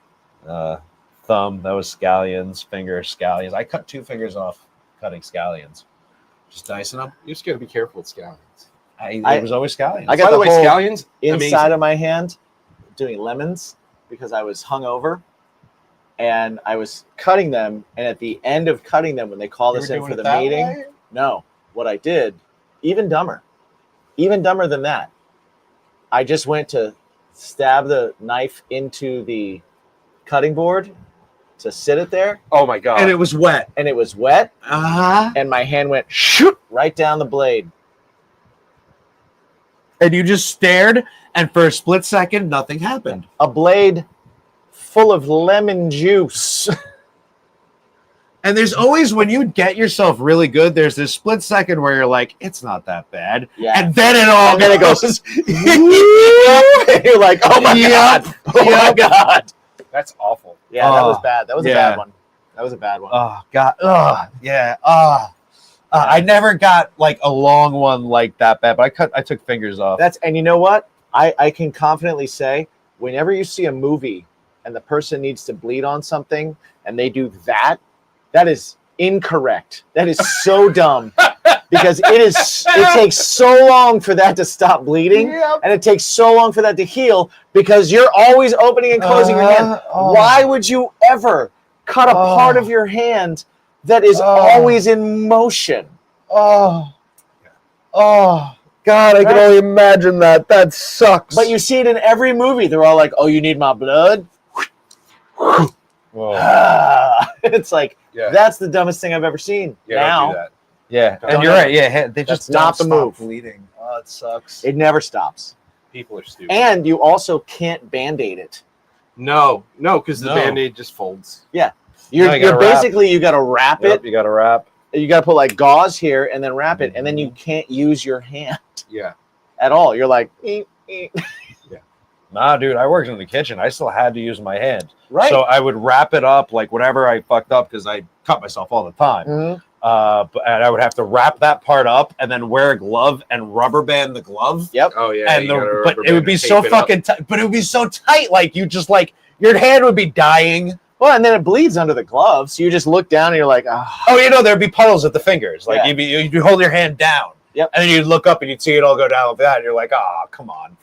Thumb. That was scallions. Finger scallions. I cut 2 fingers off cutting scallions. Just dicing them.
You just got to be careful with scallions.
It was always scallions.
I got
By the
the
way,
whole
scallions
inside
amazing.
of my hand doing lemons because I was hungover, and I was cutting them. And at the end of cutting them, when they called us in for the meeting, no, what I did, even dumber than that, I just went to stab the knife into the cutting board to sit it there,
Oh my god!
And it was wet.
and it was wet,
Uh-huh.
and my hand went shoot right down the blade.
And you just stared, and for a split second, nothing happened.
A blade full of lemon juice.
And there's always, when you get yourself really good, there's this split second where you're like, it's not that bad.
Yeah.
And then it all
And then it goes,
goes.
You're like, oh my
Yep.
god, oh my god.
That's awful.
Yeah, that was
Oh,
bad. That was a
yeah.
bad one. That was a bad one.
Oh, God. Oh, yeah. I never got like a long one like that bad, but I took fingers off.
And you know what? I can confidently say, whenever you see a movie and the person needs to bleed on something and they do that, that is incorrect. That is so dumb because it takes so long for that to stop bleeding, and it takes so long for that to heal because you're always opening and closing your hand. Why would you ever cut a part of your hand that is always in motion?
God, I can only imagine that. That sucks.
But you see it in every movie. They're all like, "Oh, you need my blood?" It's like,
Yeah.
that's the dumbest thing I've ever seen.
Yeah,
Now
don't do that.
Yeah,
Don't
and you're
ever-
right. Yeah, they just
That's not
don't
the
stop
move.
bleeding. Oh, it sucks.
it never stops,
People are stupid.
and you also can't band-aid it.
no, because the
No.
Band-Aid just folds.
You're
you gotta wrap.
basically you got to wrap
Yep,
it.
you got to wrap.
You got to put like gauze here and then wrap it, and then you can't use your hand
Yeah.
at all. You're like, "Eep, eep."
Nah, dude, I worked in the kitchen. I still had to use my hand.
Right?
So I would wrap it up like whenever I fucked up because I cut myself all the time.
Mhm.
And I would have to wrap that part up and then wear a glove and rubber band the glove.
Yep.
Oh yeah.
And
you gotta
but
rubber
it would
band
be
and
so
tape it up.
fucking tight. But it would be so tight, like you just like your hand would be dying.
Well, and then it bleeds under the glove, so you just look down and you're like, ah.
Oh, you know, there'd be puddles at the fingers. Like
Yeah.
you'd be holding your hand down.
Yep.
And then you'd look up and you'd see it all go down like that. And you're like, oh, come on.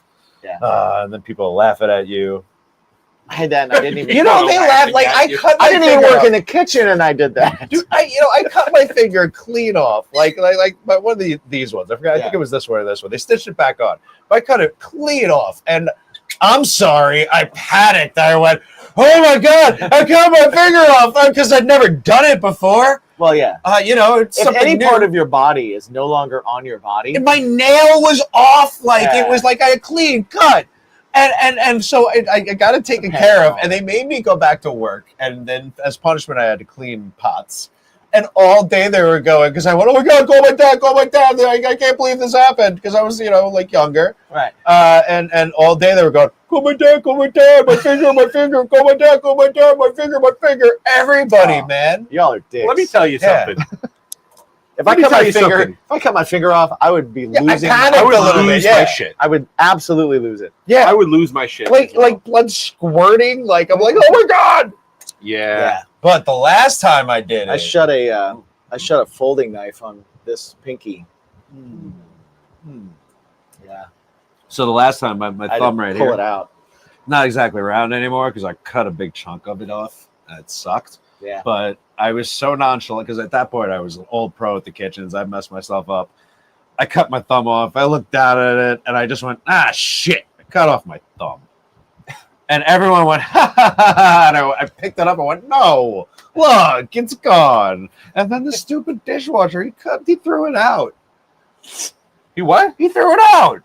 Yeah.
And then people laughing at you.
I had that, and I didn't even.
You know, they laugh like I cut my
I didn't even
finger
work
off.
in the kitchen, and I did that.
Dude, I cut my finger clean off, like one of these ones. I forgot. I think
Yeah.
it was this one or this one. They stitched it back on. But I cut it clean off, and I'm sorry, I panicked. I went, "Oh my god, I cut my finger off," because I'd never done it before.
Well, yeah.
You know, it's
If
something
any
new.
part of your body is no longer on your body,
And my nail was off, like
Yeah.
it was like I had a clean cut. And so I got it taken care of, and they made me go back to work, and then as punishment I had to clean pots. And all day they were going, because I went, "Oh my god, call my dad, call my dad." I can't believe this happened, because I was, like younger.
right?
And all day they were going, "Call my dad, my finger, call my dad, my finger. Everybody,
Oh.
man.
Y'all are dicks.
Let me tell you
Yeah.
something.
If
let
I
me
cut
tell
my
you
finger,
something.
if I cut my finger off, I would be
Yeah, I
losing.
panicked
I would
a little
lose
bit, yeah.
my shit.
I would absolutely lose it.
Yeah.
I would lose my shit.
Like
as well.
blood squirting. Like, I'm like, "Oh my god."
Yeah.
But the last time I did it.
I shut a folding knife on this pinky. Yeah,
So the last time, my
I
thumb
had
right
to pull
here,
it out.
not exactly round anymore because I cut a big chunk of it off. And it sucked.
Yeah,
But I was so nonchalant because at that point I was an old pro at the kitchens. I messed myself up. I cut my thumb off. I looked down at it and I just went, "Ah, shit." I cut off my thumb. And everyone went, ha ha ha ha. And I picked it up and went, no, look, it's gone. And then the stupid dishwasher, he threw it out.
You what?
He threw it out.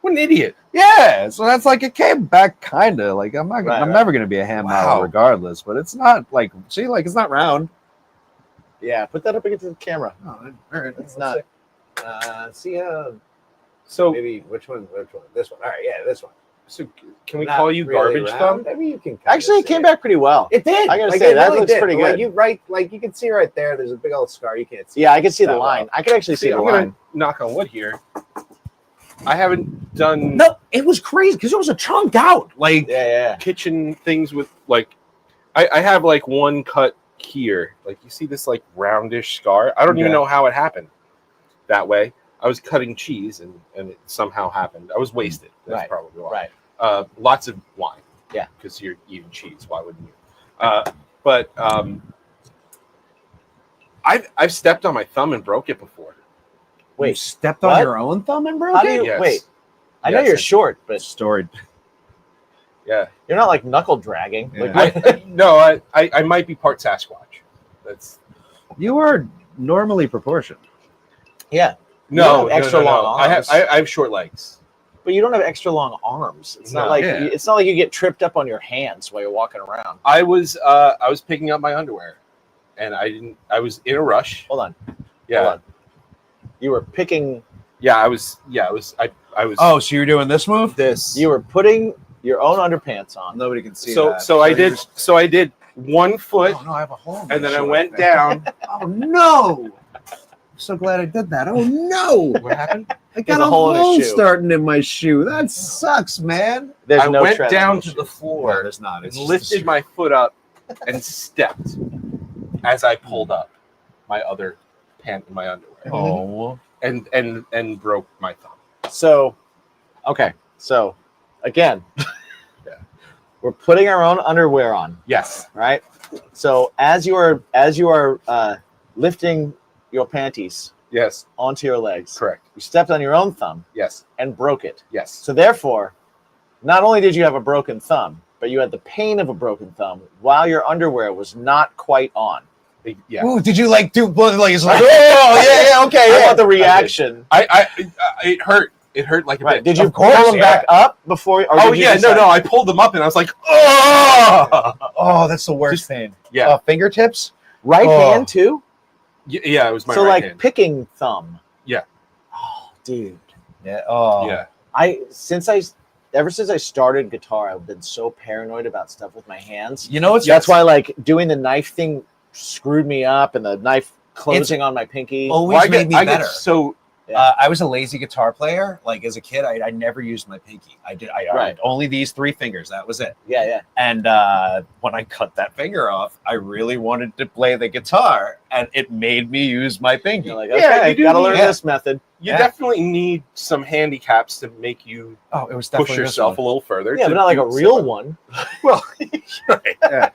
What an idiot.
Yeah, so that's like it came back kind of like I'm
Right,
never gonna be a hand
Wow.
model regardless, but it's not like see like it's not round.
Yeah, put that up against the camera.
Oh, all right,
It's not.
See,
So,
maybe which one? This one. All right, yeah, this one.
so can we
Not
call you
really
garbage
round.
thumb?
I mean, you can.
Actually, it came back pretty well.
It did.
I gotta
Like,
say,
it
that
really
looks
did.
pretty
Like,
good.
like you can see right there. There's a big old scar. You can't see.
Yeah, I can see the
that
line.
well.
I can actually see the
I'm
line.
gonna knock on wood here. I haven't done
No, it was crazy because it was a chunk out. Like
Yeah.
kitchen things with like I have like one cut here. Like you see this like roundish scar. I don't even
Okay.
know how it happened that way. I was cutting cheese and it somehow happened. I was wasted. That's
Right,
probably why.
Right.
Lots of wine.
Yeah.
Because you're eating cheese. Why wouldn't you? But I've stepped on my thumb and broke it before.
you
Wait,
stepped
what?
on your own thumb and broke
how do
it.
you
Yes.
wait? I know
Yes,
you're
I-
short, but
Story.
Yeah.
you're not like knuckle dragging.
Yeah.
Like, what?
No, I might be part Sasquatch. That's
You are normally proportioned.
yeah,
no
have extra long
I have
arms.
I have short legs.
but you don't have extra long arms. It's not
No.
like
Yeah.
it's not like you get tripped up on your hands while you're walking around.
I was picking up my underwear, and I was in a rush.
Hold on.
Yeah,
Hold on. You were picking
I was. I was.
Oh, so you're doing this move?
this.
you were putting your own underpants on.
Nobody can see
so
that.
so I did. So I did 1 foot,
Oh no, I have a hole. in my
and then I
shoe,
went
think.
down.
Oh no! I'm so glad I did that. Oh no!
What happened?
I
There's
got
a
a
hole in
hole
his shoe.
starting in my shoe. That sucks, man.
There's
I
no
went
tread on
down
your
to
shoe.
the
No,
floor,
there's not.
and
It's just
lifted
a
my foot up, and stepped as I pulled up my other pant in my underwear,
Oh,
and broke my thumb.
So, okay. So, again,
Yeah.
we're putting our own underwear on,
Yes.
right? So as you are lifting your panties
Yes.
onto your legs,
Correct.
you stepped on your own thumb
Yes.
and broke it.
Yes.
So therefore, not only did you have a broken thumb, but you had the pain of a broken thumb while your underwear was not quite on.
Yeah.
Ooh, did you like do like? It's like
Oh, okay. How about the reaction?
I it hurt. It hurt like a
Right.
bitch.
Did you
Of course,
pull them
yeah.
back up before? Or
Oh
did you
yeah,
decide-
no. I pulled them up and I was like, oh.
Oh, that's the worst
Just-
pain.
Yeah.
Fingertips.
Right
Oh.
hand too.
Yeah, it was my
So
right
like
hand.
picking thumb.
Yeah.
Oh, dude.
Yeah. Oh.
Yeah.
Ever since I started guitar, I've been so paranoid about stuff with my hands.
You know what's
That's why like doing the knife thing screwed me up, and the knife closing on my pinky.
always
Well,
made me
I
better.
get so
I was a lazy guitar player. Like as a kid, I never used my pinky. I
Right.
only these 3 fingers. That was it.
Yeah.
And when I cut that finger off, I really wanted to play the guitar, and it made me use my pinky.
You're like,
Yeah,
okay,
you do
gotta
need-
learn
yeah.
this method.
you
Yeah.
definitely need some handicaps to make you
Oh, it was definitely
push
this
yourself a
one.
little further.
Yeah,
to
but not like
do
a real
stuff.
one.
Well, right.
Yeah.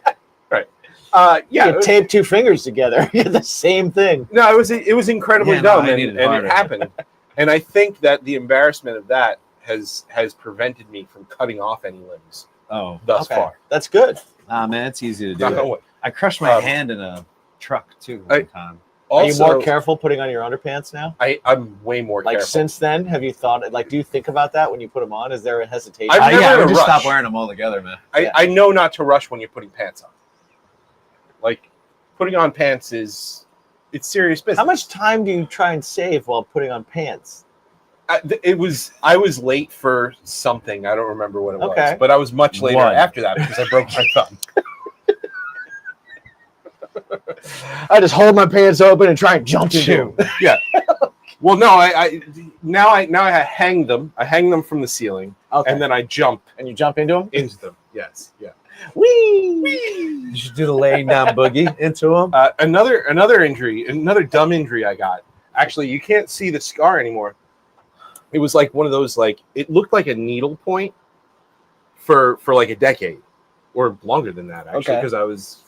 Right.
Yeah,
Yeah.
you tape 2 fingers together. You get the same thing.
No, it was incredibly
Yeah, no,
dumb,
I needed
and
harder.
it happened. And I think that the embarrassment of that has prevented me from cutting off any limbs
Oh,
thus
Okay,
far.
that's good.
nah, man, it's easy to do.
Knock on
It.
wood.
I crushed my
Um,
hand in a truck too
I-
one time.
Are you more
Also,
careful putting on your underpants now?
I'm way more
Like
careful.
since then, have you thought? Like, do you think about that when you put them on? Is there a hesitation?
I'm never
Yeah,
in
I
a
just
rush.
stopped wearing them altogether, man.
I know not to rush when you're putting pants on. Like putting on pants it's serious business.
How much time do you try and save while putting on pants?
I was late for something. I don't remember what it
Okay.
was, but I was much later
One.
after that because I broke my thumb.
I just hold my pants open and try and jump into them.
Yeah. Well, no, I now I hang them. I hang them from the ceiling,
Okay.
and then I jump
And you jump into them?
into them. Yes. Yeah.
Whee!
You should do the laying down boogie into them.
Another injury, another dumb injury I got. Actually, you can't see the scar anymore. It was like one of those it looked like a needle point for like a decade or longer than that actually
Okay.
because I was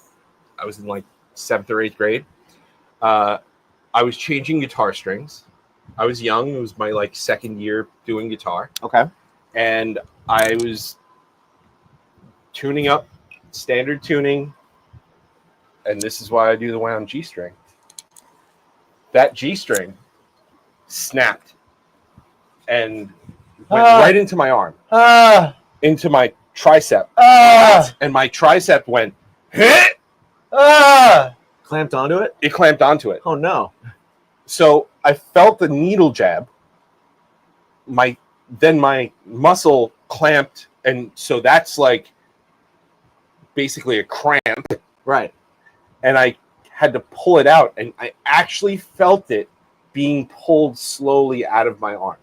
in like 7th or 8th grade. I was changing guitar strings. I was young. It was my like 2nd year doing guitar,
Okay.
and I was tuning up, standard tuning, and this is why I do the wound G-string. That G-string snapped and went right into my arm, into my tricep, and my tricep went,
Clamped onto it?
it clamped onto it.
Oh, no.
So I felt the needle jab. Then my muscle clamped, and so that's like basically a cramp.
Right.
And I had to pull it out, and I actually felt it being pulled slowly out of my arm.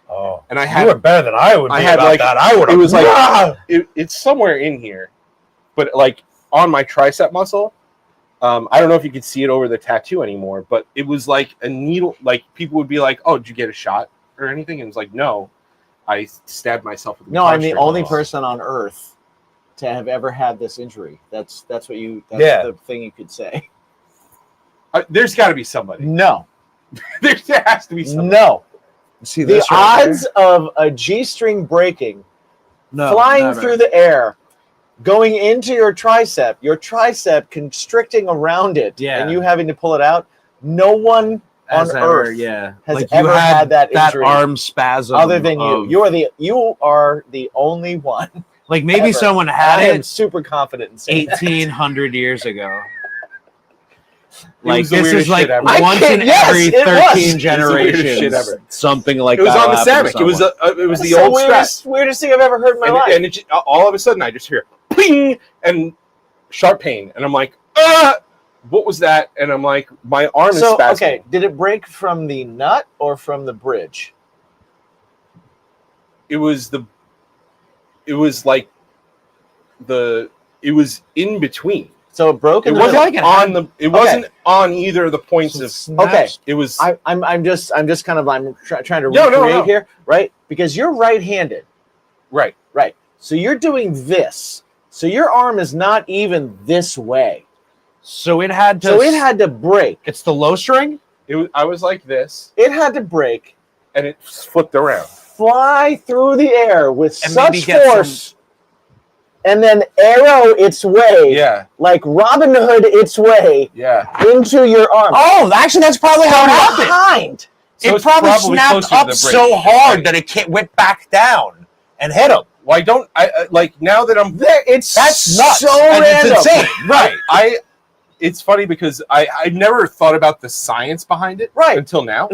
Oh,
And I
you
had
were better than I would be
I had
about
like
that. I would.
it was like it's somewhere in here, but like on my tricep muscle. I don't know if you could see it over the tattoo anymore, but it was like a needle. Like people would be like, "Oh, did you get a shot or anything?" And it's like, "No, I stabbed myself with a
No,
guitar
I'm the
string."
only person on Earth to have ever had this injury. That's what you. That's
Yeah.
the thing you could say.
There's got to be somebody.
No,
There has to be somebody.
no.
See
The
this right
odds of a G-string breaking,
No,
flying
never.
through the air, going into your tricep constricting around it,
Yeah.
and you having to pull it out. No one
As
on
ever,
Earth
yeah,
has
like
ever
you
had that injury
arm spasm.
other than you.
of-
You are the only one.
like maybe
ever.
someone
I
had
am
it
super confident in saying that.
1,800 years ago.
It
Like
was the
this is
weirdest
like
shit ever.
once in
Yes,
every
it was.
13
It
was the weirdest
generations,
shit ever.
something like
It was
that.
on the Samick. It was
That's
the
the
old strap.
weirdest thing I've ever heard in my
And,
life.
and it, all of a sudden, I just hear ping and sharp pain, and I'm like, what was that? And I'm like, my arm is
So,
spasming.
okay, did it break from the nut or from the bridge?
It was in between.
So it broke in
It
the
wasn't
middle.
on the. It wasn't on either of the points of.
Okay.
It was.
I'm just kind of trying to
No,
recreate
no.
here, right? Because you're right-handed,
Right.
right? So you're doing this. So your arm is not even this way.
So it had to.
So it had to break.
It's the low string.
I was like this,
It had to break,
and it flipped around.
fly through the air with
And
such
maybe get
force, and then arrow its way,
Yeah.
like Robin Hood its way
Yeah.
into your arm.
Oh, actually, that's probably how it happened.
Behind.
So
It
it's
probably
closer
snapped
to
up
the
so
break.
hard that it went back down and hit him.
Well, I don't. I like now that I'm.
There, it's
That's nuts.
so
And
random.
it's insane. Right.
It's funny because I never thought about the science behind it
Right.
until now.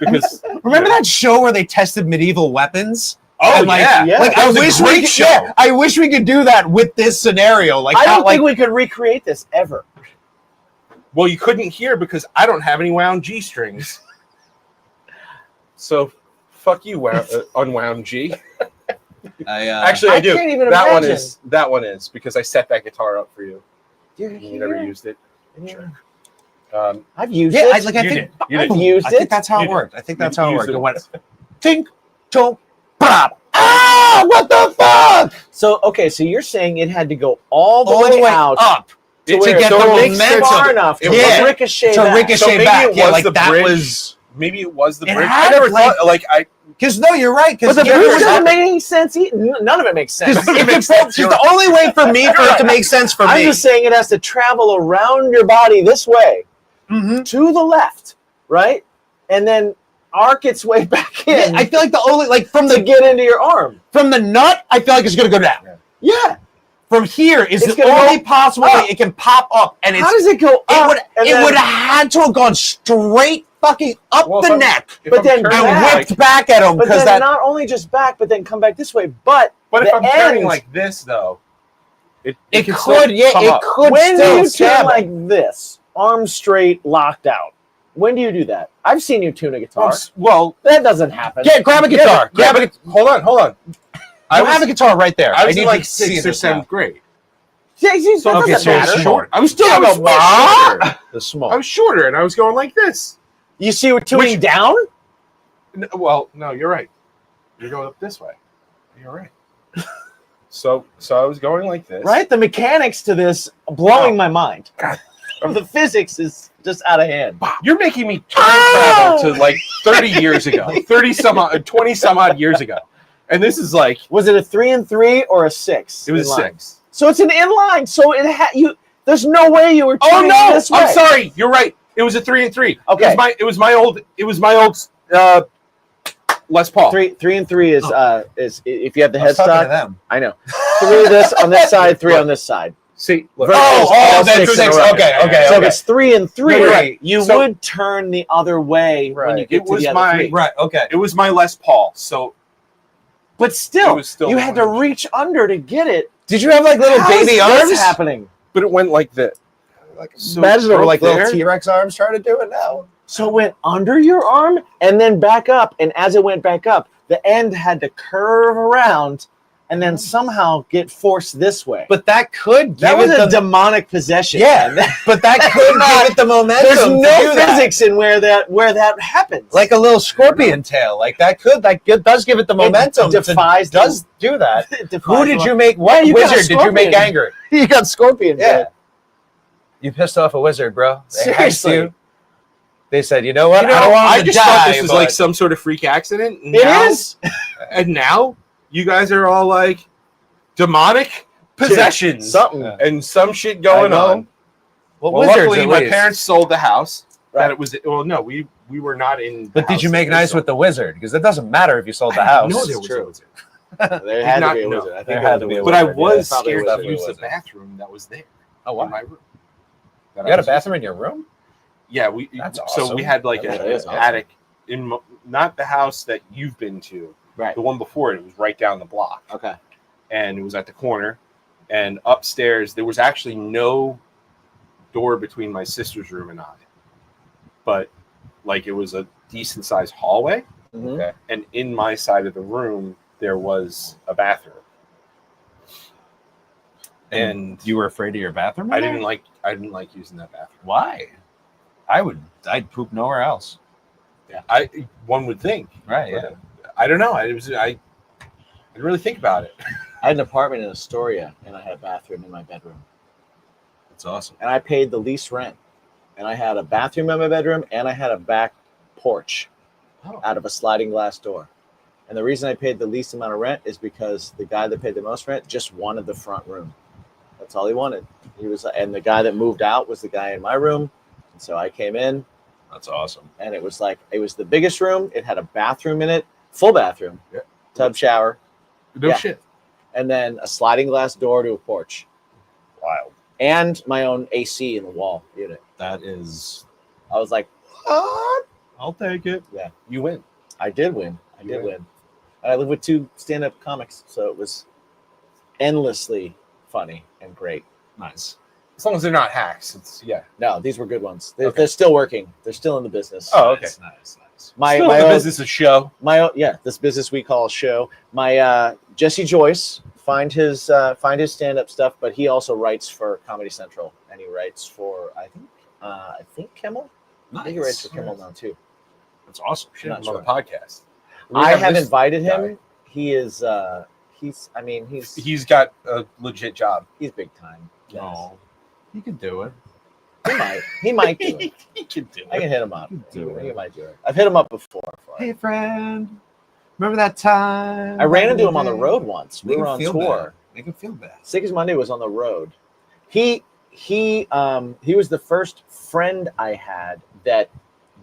Because
Remember that show where they tested medieval weapons?
Oh
And, like,
yeah.
yeah.
Like
That
I
was a
wish we
great
could,
show.
yeah, I wish we could do that with this scenario. Like
I
how,
don't
like
think we could recreate this ever.
Well, you couldn't hear because I don't have any wound G strings. So, fuck you, unwound G. Actually, I do.
can't even
That
imagine.
one is because I set that guitar up for you.
You're
You never
here.
used it.
Yeah.
Um,
I've used
yeah,
it.
I
You
think
did. You
I've
did.
used
I think
it.
that's how
You
it
did.
worked. I think that's
You
how it
used
worked.
it
It went
once.
tink, tonk, pop. Ah, what the fuck?
So okay, so you're saying it had to go all the
All
way
the way
out
up
to
It's
where
a-
it
so
goes
it makes sense
far
of-
enough to
Yeah.
ricochet
To
back.
ricochet
So maybe
back.
it
Yeah,
was
like
the
that
bridge.
was
Maybe it was the
It
bridge.
had,
I never
like-
thought like I.
because no, you're right.
But
Because
the
Yeah,
bridge
you're
doesn't
right.
make any sense. None of it makes sense.
None of it makes sense. You're
the only way for me for it to make sense for
I'm
me.
just saying it has to travel around your body this way
Mhm.
to the left, right, and then arc its way back
Yeah,
in
I feel like the only like from
to
the
get into your arm.
from the nut, I feel like it's gonna go down.
Yeah.
From here is
It's
the
gonna
only
go
possible
up.
way it can pop up, and it's
How does it go up? and
it
then-
would have had to have gone straight fucking up
Well,
the
if I'm-
neck
if
But
I'm
then
turning
and
back.
like-
whipped back at him
But
because
then
that.
not only just back, but then come back this way. But
But if
the
I'm turning
ends-
like this, though, it
It
can
could,
still
yeah,
come
it
up.
could
when do
still
you
stab
turn
him.
like this, arms straight, locked out? When do you do that? I've seen you tune a guitar.
Well,
That doesn't happen.
Yeah, grab a guitar.
yeah,
Grab a.
but hold on.
I have a guitar right there.
I was
need
in like
to see
6th or
this now.
7th grade.
Yeah, that
So,
doesn't
so I was
matter.
short. I was still
Yeah,
I was
but
way
what?
shorter.
The
I
smoke.
was shorter, and I was going like this.
You see we're tuning
Which-
down?
Well, no, you're right. You're going up this way. You're right. So I was going like this.
Right? The mechanics to this blowing
Oh.
my mind.
God.
The physics is just out of hand.
You're making me time travel to like 30 years ago, 20 some odd years ago. And this is like,
Was it a 3 and 3 or a 6?
it was a
inline?
6.
So it's an inline. So it had you. There's no way you were.
Oh
treating it
no!
this way.
I'm sorry. You're right. It was a 3 and 3.
Okay.
It was my old Les Paul.
3 and 3 is if you have the
I was talking to
headstock.
them.
I know. 3 this on this side, 3 on this side.
See, look.
Versus all
that's
6 in a
6.
row.
Okay.
So if it's 3 and 3,
No, right.
you
So-
would turn the other way when you
Right.
get
It
to
was
the other
my-
3.
Right. Okay.
It was my Les Paul. So
But
It
still,
was still
you
the
had to
one.
reach under to get it.
Did you have like little
How is
baby
this
arms?
happening?
but it went like this.
Like,
So
imagine there were like
right
little
there-
T-Rex arms trying to do it now.
So it went under your arm and then back up. And as it went back up, the end had to curve around and then somehow get forced this way.
But that could
that
give
was
it
a
the
demonic possession.
yeah.
man.
But that could give it the momentum.
There's
to
no
do that.
physics in where that happens.
Like a little scorpion tail. Like that does give it the momentum.
defies
does do that.
It defies
Who did
the-
you make?
Why
What
you got a
wizard did you make
scorpion?
angry?
You got scorpion.
Yeah.
bit.
You pissed off a wizard, bro. They hexed
Seriously.
you. They said, you know what?
You know,
I don't want
I
him to
just
die,
thought this was
but-
like some sort of freak accident.
It is.
And now you guys are all like demonic possessions
Something.
Yeah.
and some shit going
I know.
on.
Well,
Well,
wizards,
luckily
at
my
least.
parents sold the house.
Right.
That it was. Well, no, we were not in. The
But did
house
you
that
make
they
nice
sold.
with the wizard? Because it doesn't matter if you sold the
I
house.
didn't know
It's
there was
true.
a wizard.
There had to be a
No.
wizard. I think
There
there
had
was
to
a
be a
wizard.
But I
wizard, yeah,
was
probably
scared
was.
to use the
Wizard.
bathroom that was there.
Oh,
In
wow.
my room. That
You
I
got a
was
bathroom in your room?
Yeah, we.
That's
So
awesome.
we had like
That
an
is awesome.
attic in not the house that you've been to.
Right.
The one before it was right down the block,
Okay.
and it was at the corner. And upstairs there was actually no door between my sister's room and I, but like it was a decent sized hallway.
Mhm.
Okay.
And in my side of the room there was a bathroom. And
You were afraid of your bathroom?
I
in there?
didn't like using that bathroom.
Why? I'd poop nowhere else.
Yeah, one would think.
Right, yeah.
But I don't know. I didn't really think about it.
I had an apartment in Astoria, and I had a bathroom in my bedroom,
That's awesome.
and I paid the least rent, and I had a bathroom in my bedroom, and I had a back porch
Oh.
out of a sliding glass door. And the reason I paid the least amount of rent is because the guy that paid the most rent just wanted the front room. That's all he wanted. And the guy that moved out was the guy in my room. And so I came in,
That's awesome.
and it was the biggest room. It had a bathroom in it, full bathroom,
Yeah.
tub shower,
No
Yeah.
shit.
and then a sliding glass door to a porch,
Wild.
and my own AC in the wall unit.
That is.
I was like, what?
I'll take it.
You win.
I did win. I
Yeah.
did win. And I live with 2 stand-up comics, so it was endlessly funny and great.
Nice.
As long as they're not hacks. It's
No, these were good ones. They're,
Okay.
they're still working. They're still in the business.
Oh, okay.
Nice.
my
Still
my
in the
own,
business of show.
this business we call a show. My Jesse Joyce, find his stand-up stuff, but he also writes for Comedy Central, and he writes for I think Kimmel. I think he writes for Kimmel now too.
That's awesome.
Shit,
Not
I'm
sure.
on a podcast. We
I have
this
invited
guy.
him. He is he's
He's got a legit job.
he's big time. Yes.
No. You can do it.
He might do it.
He can do
I can hit him up.
Do it.
He might do it. I've hit him up before.
Hey, friend. Remember that time?
I ran into him on the road once. We were on tour.
Make him feel bad.
Sick as Monday was on the road. He was the first friend I had that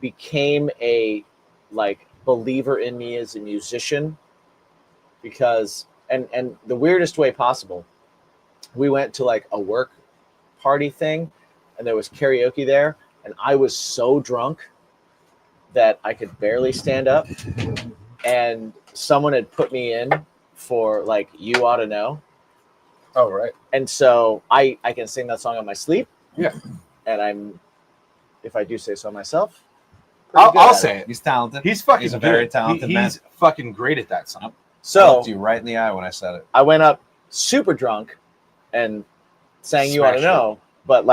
became a believer in me as a musician, because and the weirdest way possible. We went to a work party thing, and there was karaoke there, and I was so drunk that I could barely stand up, and someone had put me in for You Ought to Know.
Oh, right.
And so I can sing that song on my sleep.
Yeah.
And if I do say so myself, pretty
I'll
good at
say it.
He's talented.
He's fucking
He's a very
good.
talented man.
He's fucking great at that song.
I
So
looked you right in the eye when I said it.
I went up super drunk and sang You Ought to
Smashed it.
Know, but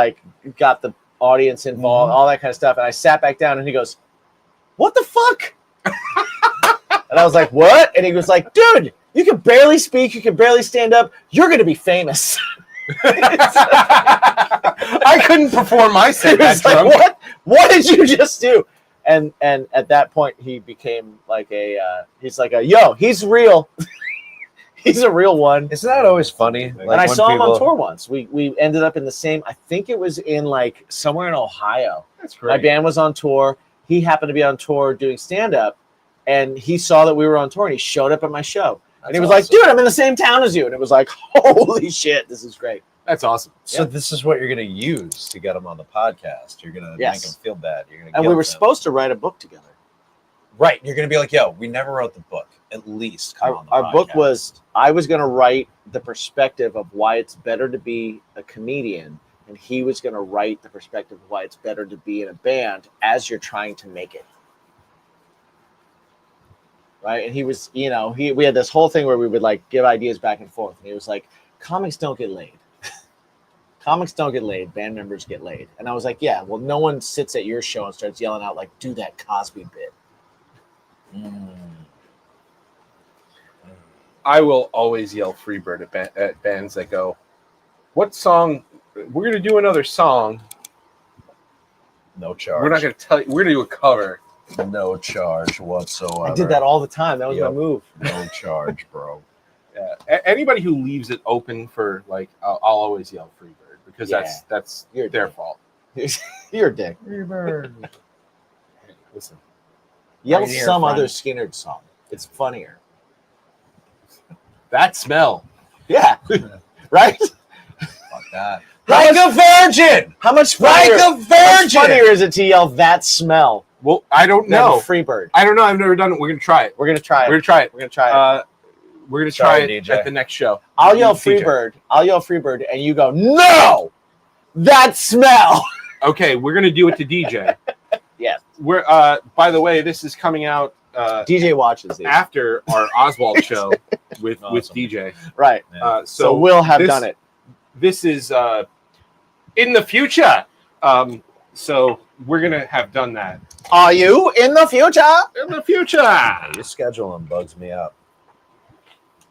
got the audience involved, all that kind of stuff. And I sat back down, and he goes, "What the fuck?" And I was like, "What?" And he was like, "Dude, you can barely speak. You can barely stand up. You're going to be famous."
I couldn't perform my set
He
that
was like,
drunk.
what did you just do? And at that point, he became like he's like he's real. He's a real one.
Isn't that always funny?
And I saw him on tour once. We ended up in the same. I think it was in like somewhere in Ohio.
That's
My
great.
band was on tour. He happened to be on tour doing stand up, and he saw that we were on tour, and he showed up at my show. And he was like, "Dude, I'm in the same town as you." And it was like, "Holy shit, this is great."
That's awesome.
So this is what you're going to use to get him on the podcast. You're going to make him feel bad. You're going to.
And we were supposed to write a book together.
Right. You're going to be like, yo, we never wrote the book. At least come on the
Our book
podcast.
was, I was going to write the perspective of why it's better to be a comedian, and he was going to write the perspective of why it's better to be in a band as you're trying to make it. Right? And he was, we had this whole thing where we would like give ideas back and forth. And he was like, comics don't get laid. Comics don't get laid. Band members get laid. And I was like, yeah, well, no one sits at your show and starts yelling out like, do that Cosby bit.
I will always yell Freebird at bands that go, what song? We're going to do another song.
No charge.
We're not going to tell you. We're going to do a cover.
No charge whatsoever.
I did that all the time. That was my move.
No charge, bro.
Yeah. Anybody who leaves it open for like, I'll always yell Freebird because that's
You're
their
dick.
fault.
You're a dick.
Freebird.
Listen,
Yell
Right here,
some
friend.
other Skinner song. It's funnier.
that smell.
Yeah. Right?
Fuck that.
Like
a virgin.
How much
Like
funnier,
a
how much
virgin.
funnier is it to yell that smell
Well, I don't
than
know.
Freebird?
I don't know. I've never done it. We're going to try it.
We're going to try it.
We're going to try it.
We're going to try it.
We're going to try
Sorry,
it
DJ.
at the next show.
I'll yell
DJ.
Freebird. I'll yell Freebird, and you go, no! That smell!
Okay, we're going to do it to DJ.
Yes.
We're by the way, this is coming out
DJ watches these.
after our Oswald show with
Awesome.
DJ.
Right.
Yeah.
So we'll have
this-
done it.
This is in the future. So we're gonna have done that
Are you in the future?
in the future.
Your scheduling bugs me out.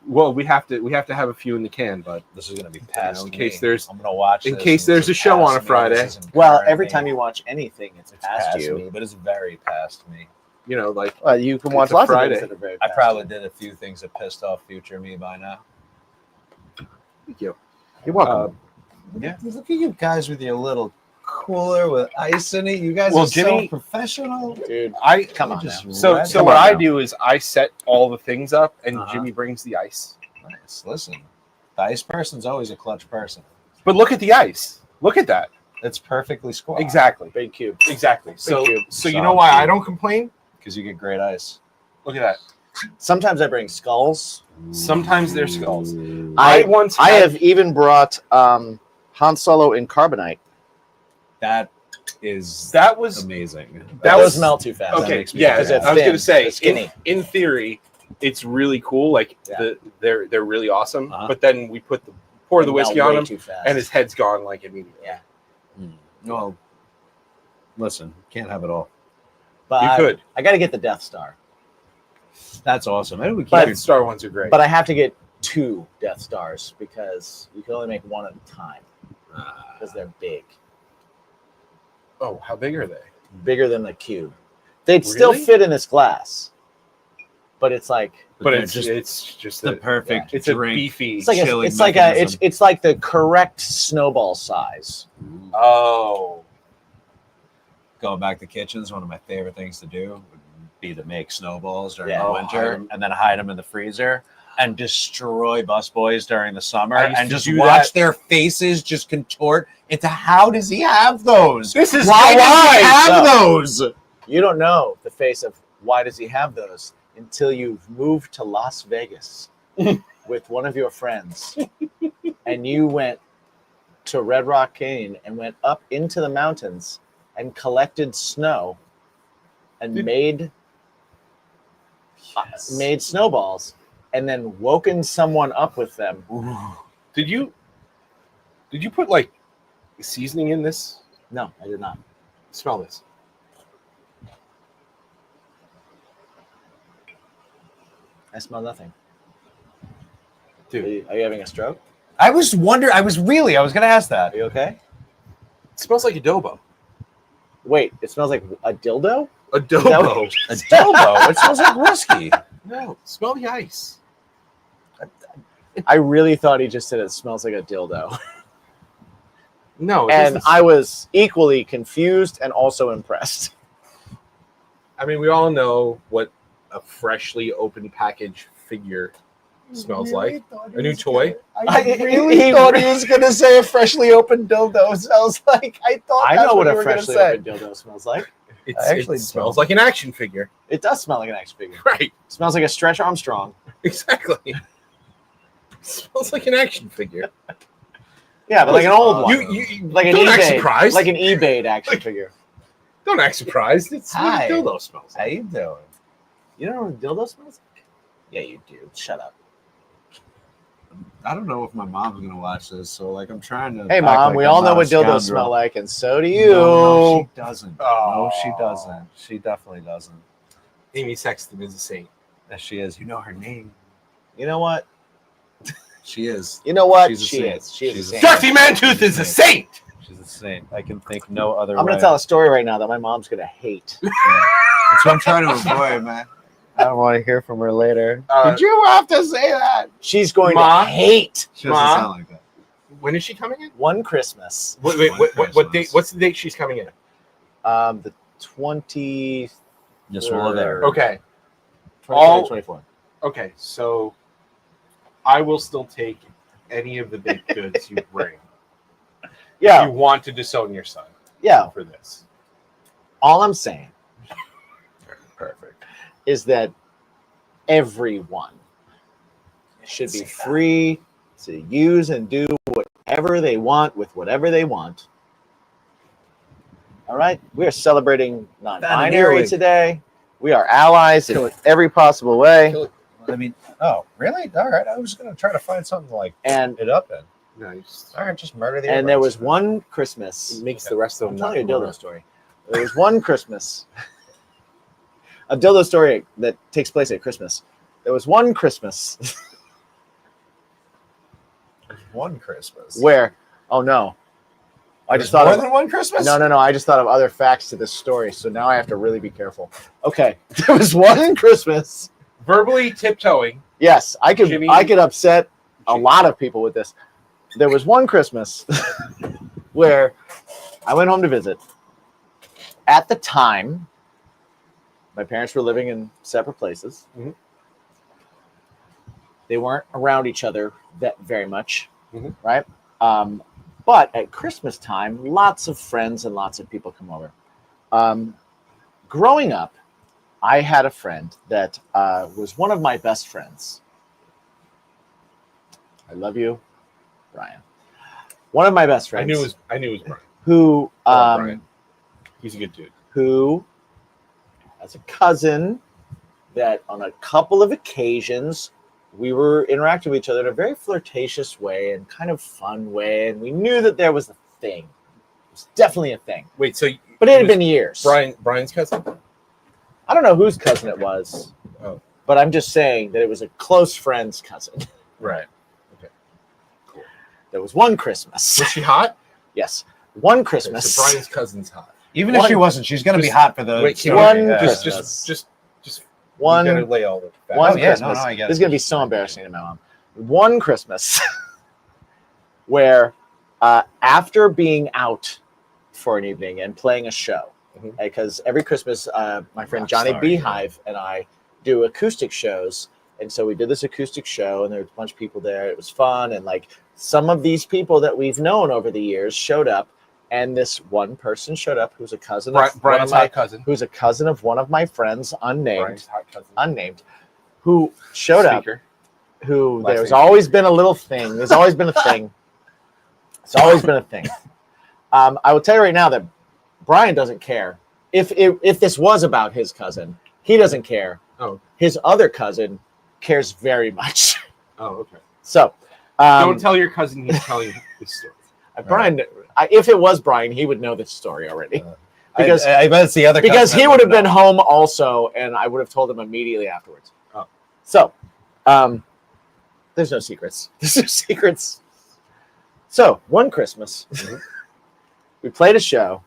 Well, we have to have a few in the can, but
This is gonna be past
in
me.
case there's-
I'm gonna watch.
in
this
case
and
there's
this
a show
is
on a
past me.
Friday.
This isn't
Well,
current
every
me.
time you watch anything, it's past you.
me, but it's very past me.
you know, like
Well, you can watch
It's a
lots
Friday.
of things that are very
I
past
probably did a few things that pissed off future me by now.
thank you.
You're welcome.
Yeah.
Look at you guys with your little cooler with ice in it. You guys
Well,
are
Jimmy-
so professional.
Dude,
I
come on
Just
now.
so
red-
so
Come
what
on
I
now.
do is I set all the things up, and
Uh-huh.
Jimmy brings the ice.
Nice. Listen, the ice person's always a clutch person.
But look at the ice. Look at that.
It's perfectly square.
Exactly.
Big cube.
Exactly. So
you.
so you
Solid
know why I
cube.
don't complain?
Because you get great ice.
Look at that.
Sometimes I bring skulls.
Sometimes they're skulls.
I
once
I
had-
have even brought Han Solo in carbonite.
That is
that was
amazing.
That
Those
was-
melt too fast.
okay.
makes me
Yeah, I
because
was
they're
going
thin,
to say
they're skinny.
in theory, it's really cool. Like
Yeah.
they're really awesome.
Uh-huh.
But then we pour the
They
whiskey
melt
on
way
him,
too fast.
and his head's gone like immediately.
Yeah.
Well, listen, can't have it all.
But
You
I,
could.
I got to get the Death Star.
That's awesome. Maybe we
But-
The Star ones are great.
But I have to get 2 Death Stars because you can only make one at a time because they're big.
oh, how big are they?
Bigger than the cube. They'd still
Really?
fit in this glass. But it's like
But
they're
it's just
the
a,
perfect
it's a
drink.
beefy.
it's like
chilling
it's like
mechanism.
it's like the correct snowball size.
Oh,
Going back to kitchens, one of my favorite things to do would be to make snowballs during
Yeah.
the
Oh,
winter
hide 'em.
and then hide them in the freezer and destroy busboys during the summer
I used
and
to
just
do
watch
that.
their faces just contort into how does he have those?
this is
Why does he have
So-
those?
You don't know the face of why does he have those until you've moved to Las Vegas with one of your friends and you went to Red Rock Canyon and went up into the mountains and collected snow and
Did-
made snowballs and then woken someone up with them.
Did you put like seasoning in this?
No, I did not.
Smell this.
I smell nothing.
Dude,
Are you having a stroke?
I was wondering, I was going to ask
Are
that.
you okay?
it smells like adobo.
Wait, it smells like a dildo?
Adobo.
Adobo. It smells like whiskey.
No, smell the ice.
I really thought he just said it smells like a dildo.
No, it
And
doesn't.
I was equally confused and also impressed.
I mean, we all know what a freshly opened package figure smells like. A new toy.
He thought he was going to say a freshly opened dildo smells like. I know what a freshly opened dildo smells like.
It
actually
smells
don't.
like an action figure.
It does smell like an action figure.
Right.
It smells like a Stretch Armstrong.
Exactly. It smells like an action figure.
Yeah, but like an old one.
You
Like an
don't act
eBay.
surprised.
Like an eBay action figure.
Don't act surprised. It's what
Hi.
a dildo smells
How
like.
you doing?
You don't know what a dildo smells like? Yeah, you do. Shut up.
I don't know if my mom's gonna watch this, so like I'm trying to.
Hey,
act
Mom,
like
we
I'm
all
not
know
a
what dildos
scoundrel.
smell like, and so do you.
No, she doesn't.
Oh.
No, she doesn't. She definitely doesn't.
Amy Sexton is a saint.
Yes, she is. You know her name.
You know what?
She is.
You know what?
She's a
She
saint.
is. She is a
She's a
saint.
Dorothy Mantooth is a saint.
She's a saint. I can think no other.
I'm going
way.
to tell a story right now that my mom's going to hate.
Yeah. That's what I'm trying to avoid, man. I don't want to hear from her later.
Did
you have to say that? She's going
Mom?
to hate
She doesn't
Mom?
sound like that.
When is she coming in?
one Christmas.
Wait,
One
what date?
Christmas.
What's the date she's coming in?
The 20.
Just roll it there.
Okay.
24.
Okay. So I will still take any of the baked goods you bring.
Yeah.
You want to disown your son
Yeah.
for this.
All I'm saying
Perfect.
is that everyone should be free to use and do whatever they want with whatever they want. All right? We are celebrating non-binary today. We are allies in every possible way.
I mean, oh, really? All right. I was gonna try to find something to like
And
it up in.
Nice.
All right, just murder the.
and there was
everybody.
one Christmas.
It makes the rest of
I'm
them
telling
not
you a dildo story. There was one Christmas. A dildo story that takes place at Christmas. There was one Christmas
one Christmas.
where, oh no, I just
There's
thought
more
of,
than one Christmas.
no. I just thought of other facts to this story, so now I have to really be careful. Okay, there was one Christmas.
verbally tiptoeing.
Yes, I could
Jimmy-
upset a lot of people with this. There was one Christmas where I went home to visit. At the time, my parents were living in separate places.
Mhm.
They weren't around each other that very much,
Mhm.
right? But at Christmas time, lots of friends and lots of people come over. Growing up, I had a friend that was one of my best friends. I love you, Brian. One of my best friends.
I knew it was Brian.
who
Brian. He's a good dude.
who has a cousin that on a couple of occasions we were interacting with each other in a very flirtatious way and kind of fun way, and we knew that there was a thing. It was definitely a thing,
Wait, so
but it had
was
been years.
Brian's cousin?
I don't know whose cousin it was,
Oh.
but I'm just saying that it was a close friend's cousin.
Right.
There was one Christmas.
Was she hot?
Yes, one
Okay,
Christmas.
so Brian's cousin's hot.
Even if she wasn't, she's gonna be
Just-
hot for the.
Wait,
story.
one
Yeah.
Christmas.
Just
one
You gotta lay all the facts.
one
Oh, yeah,
Christmas.
no, I get
This is
it.
gonna be so embarrassing to my mom. One Christmas where after being out for an evening and playing a show,
Mhm.
because every Christmas my friend
Rock
Johnny
star,
Beehive and I do acoustic shows, and so we did this acoustic show, and there was a bunch of people there. It was fun, and like some of these people that we've known over the years showed up, and this one person showed up who's a cousin of one
Brian's
of my
hot cousin.
who's a cousin of one of my friends,
Brian's hot cousin.
unnamed, who showed up.
Speaker.
Who
Last
there's
name.
always been a little thing. There's always been a thing. It's always been a thing. I will tell you right now that Brian doesn't care. If this was about his cousin, he doesn't care.
Oh.
His other cousin cares very much.
Oh, okay.
So,
Don't tell your cousin he's telling this story.
Brian, if it was Brian, he would know this story already. Because
I bet it's the other.
because
cousin
he
that
would have
know.
been home also, and I would have told him immediately afterwards.
Oh.
So, there's no secrets. There's no secrets. So, one Christmas, we played a show,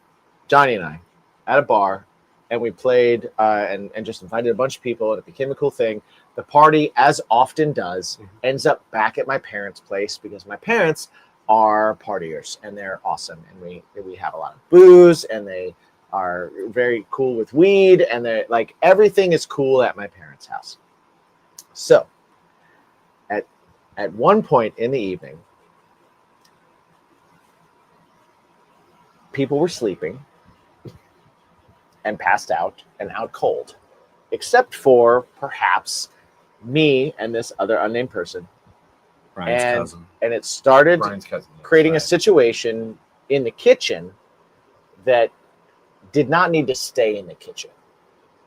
Johnny and I, at a bar and we played and just invited a bunch of people, and it became a cool thing. The party, as often does, ends up back at my parents' place because my parents are partiers and they're awesome, and we have a lot of booze, and they are very cool with weed, and they're like, everything is cool at my parents' house. So at one point in the evening, people were sleeping and passed out and out cold, except for perhaps me and this other unnamed person.
Brian's
and
cousin.
and it started
Brian's cousin.
creating a situation in the kitchen that did not need to stay in the kitchen.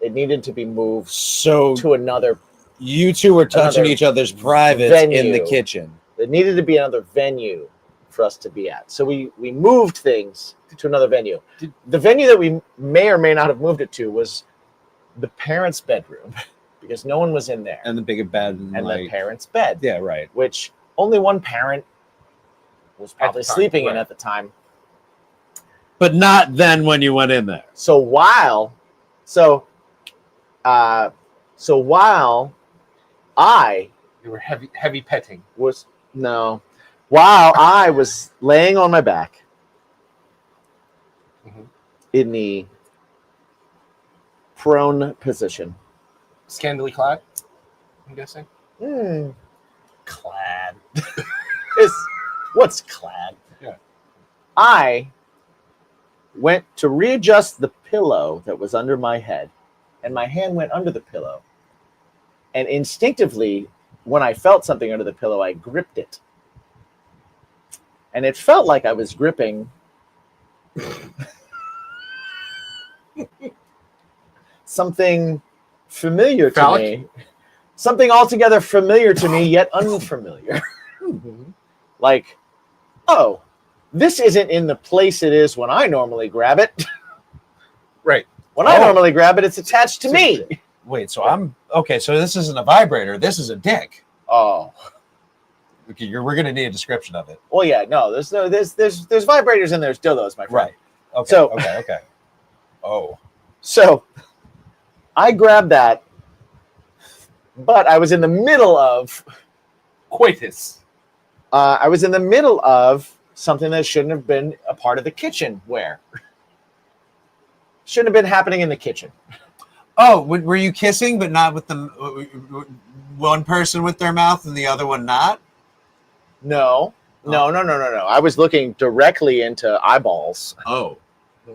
It needed to be moved
So
to another.
you two were touching
Another
each other's privates in the
venue.
kitchen.
It needed to be another venue for us to be at. So we moved things to another venue. The venue that we may or may not have moved it to was the parents' bedroom because no one was in there.
And the big bed and
The parents' bed,
yeah, right.
which only one parent was probably
time,
sleeping in
right.
at the time.
But not then when you went in there.
So while I
You were heavy petting.
was while I was laying on my back
Mhm.
in the prone position.
Scandally clad, I'm guessing.
Clad. What's clad?
Yeah.
I went to readjust the pillow that was under my head, and my hand went under the pillow. And instinctively, when I felt something under the pillow, I gripped it. And it felt like I was gripping something familiar to
Phallic?
me. Something altogether familiar to me, yet unfamiliar. Like, oh, this isn't in the place it is when I normally grab it.
Right.
When I normally grab it, it's attached to me.
Wait, so I'm okay. So this isn't a vibrator. This is a dick.
Oh,
Okay, we're gonna need a description of it.
well, yeah, no, there's vibrators and there's dildos, my friend.
Right. Okay.
So-
okay. Oh.
So I grabbed that, but I was in the middle of
Coitus.
something that shouldn't have been a part of the kitchenware. Shouldn't have been happening in the kitchen.
Oh, were you kissing, but not with the one person with their mouth and the other one not?
No. I was looking directly into eyeballs.
Oh.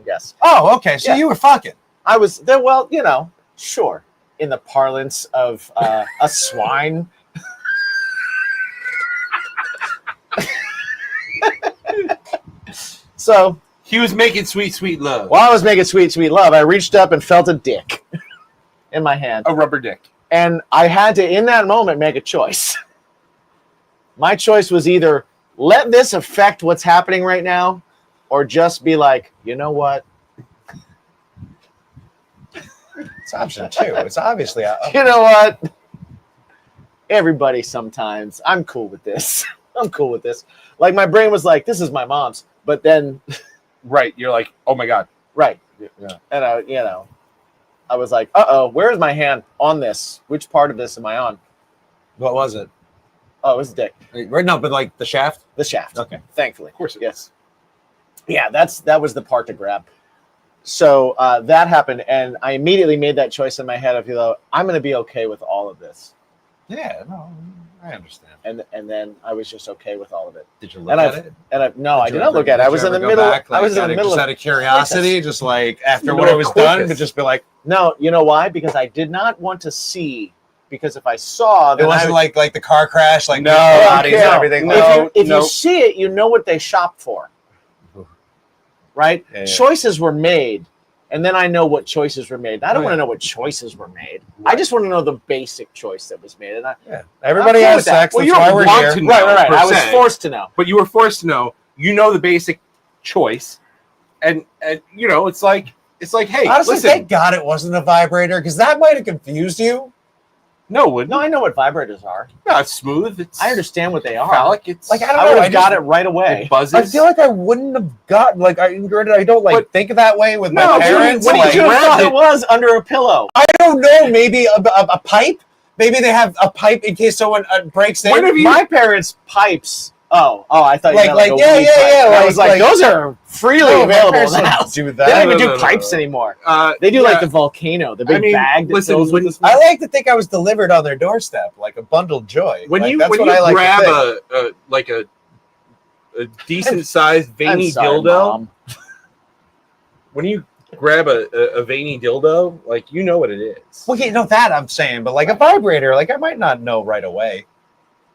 Yes.
Oh, okay. So
Yeah.
you were fucking.
I was there. Well, sure. In the parlance of a swine. So
He was making sweet, sweet love.
while I was making sweet, sweet love, I reached up and felt a dick in my hand.
A rubber dick.
And I had to, in that moment, make a choice. My choice was either let this affect what's happening right now or just be like, you know what?
It's option two. It's obviously.
You know what? Everybody sometimes. I'm cool with this. I'm cool with this. Like my brain was like, this is my mom's. But then,
Right. You're like, oh my God.
right.
Yeah.
And I was like, uh-oh, where's my hand on this? Which part of this am I on?
What was it?
Oh, it was the dick.
Right. No, but like the shaft.
The shaft.
Okay.
Thankfully.
Of course it
Yes. Yeah, that was the part to grab. So that happened, and I immediately made that choice in my head of, I'm going to be okay with all of this.
Yeah. No, I understand.
And then I was just okay with all of it.
Did you look
And
at it?
I did not look at it. I was in the middle. I was in the middle
just
of
out of curiosity, just like after what
No,
it was done,
coitus.
but just be like,
No, you know why? Because I did not want to see. Because if I saw,
it
then
wasn't like the car crash, like
No,
bodies and
no,
everything.
no.
if
No.
you see it, you know what they shop for, right?
Yeah, yeah.
Choices were made, and then I know what choices were made. I don't
Oh,
want to
yeah.
know what choices were made. I just want to know the basic choice that was made, and
Yeah. Everybody
I'm cool
has
with that.
sex.
Well,
That's
you
why
don't
we're
want
here.
to know.
right.
per
I was
se.
forced to know.
But you were forced to know. You know the basic choice, and it's like, hey,
Honestly,
listen.
thank God it wasn't a vibrator because that might have confused you.
No, would
No, I know what vibrators are.
no, it's smooth. It's
I understand what they are.
phallic. It's
Like, I don't
I
know,
would
I
have got
just-
it right away.
it buzzes.
I feel like I wouldn't have gotten like I don't like
But-
think that way with
No,
my
but
parents.
when
What
you
did you
like,
have
grabbed
thought
it-
it was under a pillow?
I don't know. Maybe a pipe. Maybe they have a pipe in case someone breaks in.
When have you-
My parents' pipes. Oh, I thought you
Like-
meant
like,
a
yeah,
weed
yeah,
pipe.
yeah,
And I
like-
was like,
like-
those are freely
No, my
available in
parents
the
don't
house.
do
They
that.
don't even
No,
do
no, no,
pipes
no.
anymore. They do
yeah.
like the volcano, the big
I mean,
bag that
listen,
fills
when-
with this.
I like to think I was delivered on their doorstep, like a bundled joy.
When
Like,
you
that's
when
what
you
I like
grab
to think.
a decent sized
I'm
veiny
sorry,
dildo,
Mom.
when you grab a veiny dildo, like you know what it is.
Well, you know that I'm saying, but like a vibrator, like I might not know right away.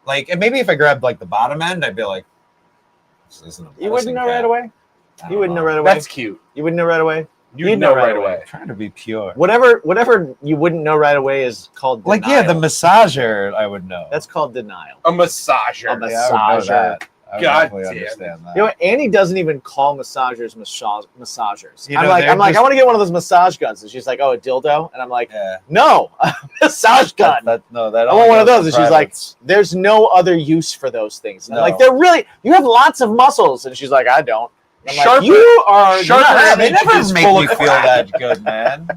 Like, and maybe if I grabbed like the bottom end, I'd be like, "This isn't a
You wouldn't
medicine
know
cap."
right away.
I don't
You wouldn't know right away.
That's cute.
You wouldn't know right away.
You'd
You'd
know right away.
I'm trying to be pure.
Whatever you wouldn't know right away is called
Like,
denial.
yeah, the massager, I would know.
That's called denial.
A massager.
A
yeah, I would know
massager.
that. I would
God
definitely
damn.
understand that.
You know what? Annie doesn't even call massagers massagers.
You
I'm
know,
like,
they're
I
just-
want to get one of those massage guns, and she's like, oh, a dildo, and I'm like,
Yeah.
no, a massage gun.
No, that
I
only
want one of
goes
those,
to
and she's like,
privates.
there's no other use for those things. And I'm
No.
like, they're really, you have lots of muscles, and she's like, I don't. And I'm like,
Sharper-
you are
sharper
nuts.
they
image
never
is
make
full
me
of
feel
crap.
that good, man.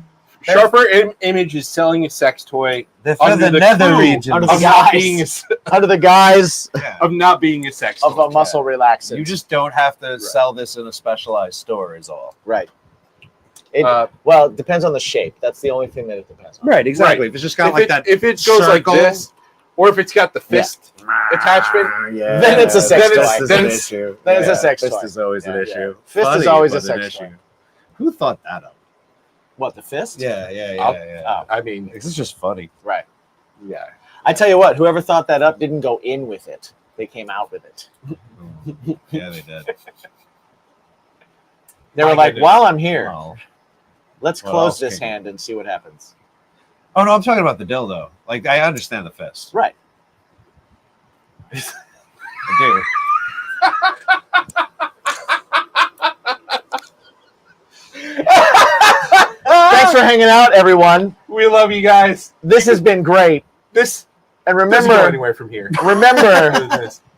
Sharper Image is selling a sex toy
They're for
under
the
the
nether
clue
regions.
Under the
of not
guise.
being
under the guise
Yeah.
of not being a sex
of
toy.
a muscle relaxant.
You just don't have to sell this in a specialized store, is all.
right. It,
Uh,
well, it depends on the shape. That's the only thing that it depends on.
Right,
exactly.
If it's just
if it goes like
circle-
this, or if it's got the fist attachment,
yeah,
Then it's a sex
Then it's-
toy.
then
an
it's-
issue.
then it's a
Yeah,
sex
fist
toy.
is always an
Yeah,
issue.
yeah. Fist is
Funny,
always a
but an
sex
issue.
toy.
Who thought that up?
What, the fist?
Yeah, yeah,
I'll-
yeah.
I mean,
This is just funny.
Right.
yeah.
I tell you what, whoever thought that up didn't go in with it. They came out with it.
Yeah, they did.
They were
My
like,
goodness.
while I'm here,
Well,
let's
What
close
else
this
can you-
hand and see what happens.
oh no, I'm talking about the dildo. Like, I understand the fist.
Right.
I do.
Thanks for hanging out, everyone.
We love you guys.
This has been great.
This
And
doesn't go
remember,
anywhere from here.
remember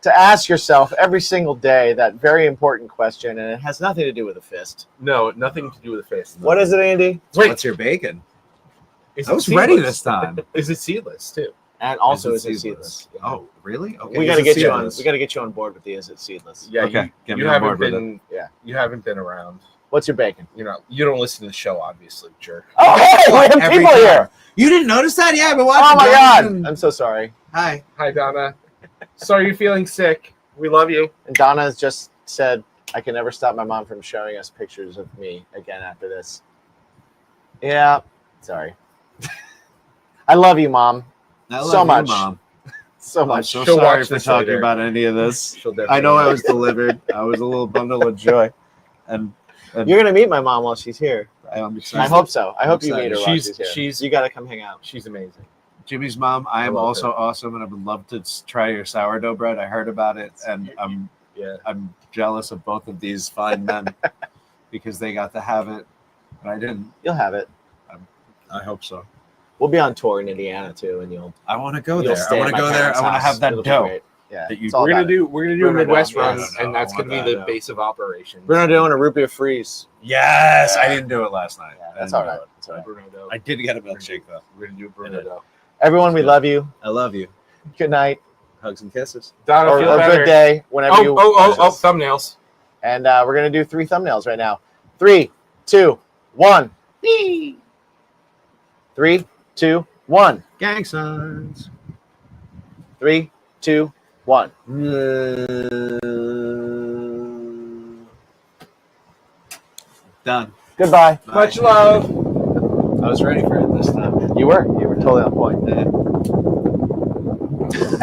to ask yourself every single day that very important question, and it has nothing to do with a fist.
No, nothing to do with the fist.
What is it, Andy?
Wait,
What's your bacon?
is
I
it
was ready
seedless?
this time.
Is it seedless too?
And also,
Is
is
it
it seedless?
Oh, really? Okay.
We
is
got to
it
get you on.
seedless?
We got to get you on board with the is it seedless.
Yeah.
Okay, get me
You
on
haven't
board with
been.
Yeah.
You haven't been around.
What's your bacon?
You don't listen to the show, obviously, jerk.
Oh, hey, we have
Every
people
time.
here.
You didn't notice that? Yeah, I've been watching.
Oh my
Jonathan.
God! I'm so sorry.
Hi.
Hi, Donna. Sorry you're feeling sick. We love you.
And Donna has just said, I can never stop my mom from showing us pictures of me again after this. Yeah, sorry. I love you, Mom.
I love
So
you,
much.
Mom.
So
I'm
much.
so
She'll
sorry
watch
for
this
talking
later.
about any of this.
She'll definitely
I know I was delivered. I was a little bundle of joy, and
You're gonna meet my mom while she's here.
I'm
I
excited.
hope so. I hope you
excited.
meet her while she's here.
she's-
You got to come hang out.
She's amazing.
Jimmy's mom. I am
love
also awesome, and I would love to try your sourdough bread. I heard about it, and
Yeah.
I'm jealous of both of these fine men because they got to have it, and I didn't.
You'll have it.
I hope so.
We'll be on tour in Indiana too, and you'll.
I want to go
you'll
there.
stay
I want
at
to
my
go there.
parents'
I want to
house.
have that
It'll be
dough.
great. Yeah,
that you-
it's all
We're
about
gonna
it.
do a
Bruno
Midwest
dough.
run,
Yes.
and that's
I
gonna be
want
the
that
base of operations.
Bruno doing a root beer freeze.
Yes, I didn't do it last night.
Yeah,
I
that's
didn't
all
do
right.
it.
That's all right.
Bruno dough.
I did get a milkshake though.
We're gonna do Bruno dough.
Everyone, we love you.
I love you.
Good night
Hugs and kisses.
Donna,
or
feel
a
better.
good day whenever you.
Oh, thumbnails.
And we're gonna do 3 thumbnails right now. 3, 2, 1. 3, 2, 1.
Gang signs.
3, 2, 1.
Done.
Goodbye.
Much love.
I was ready for it this time.
You were totally on point. Is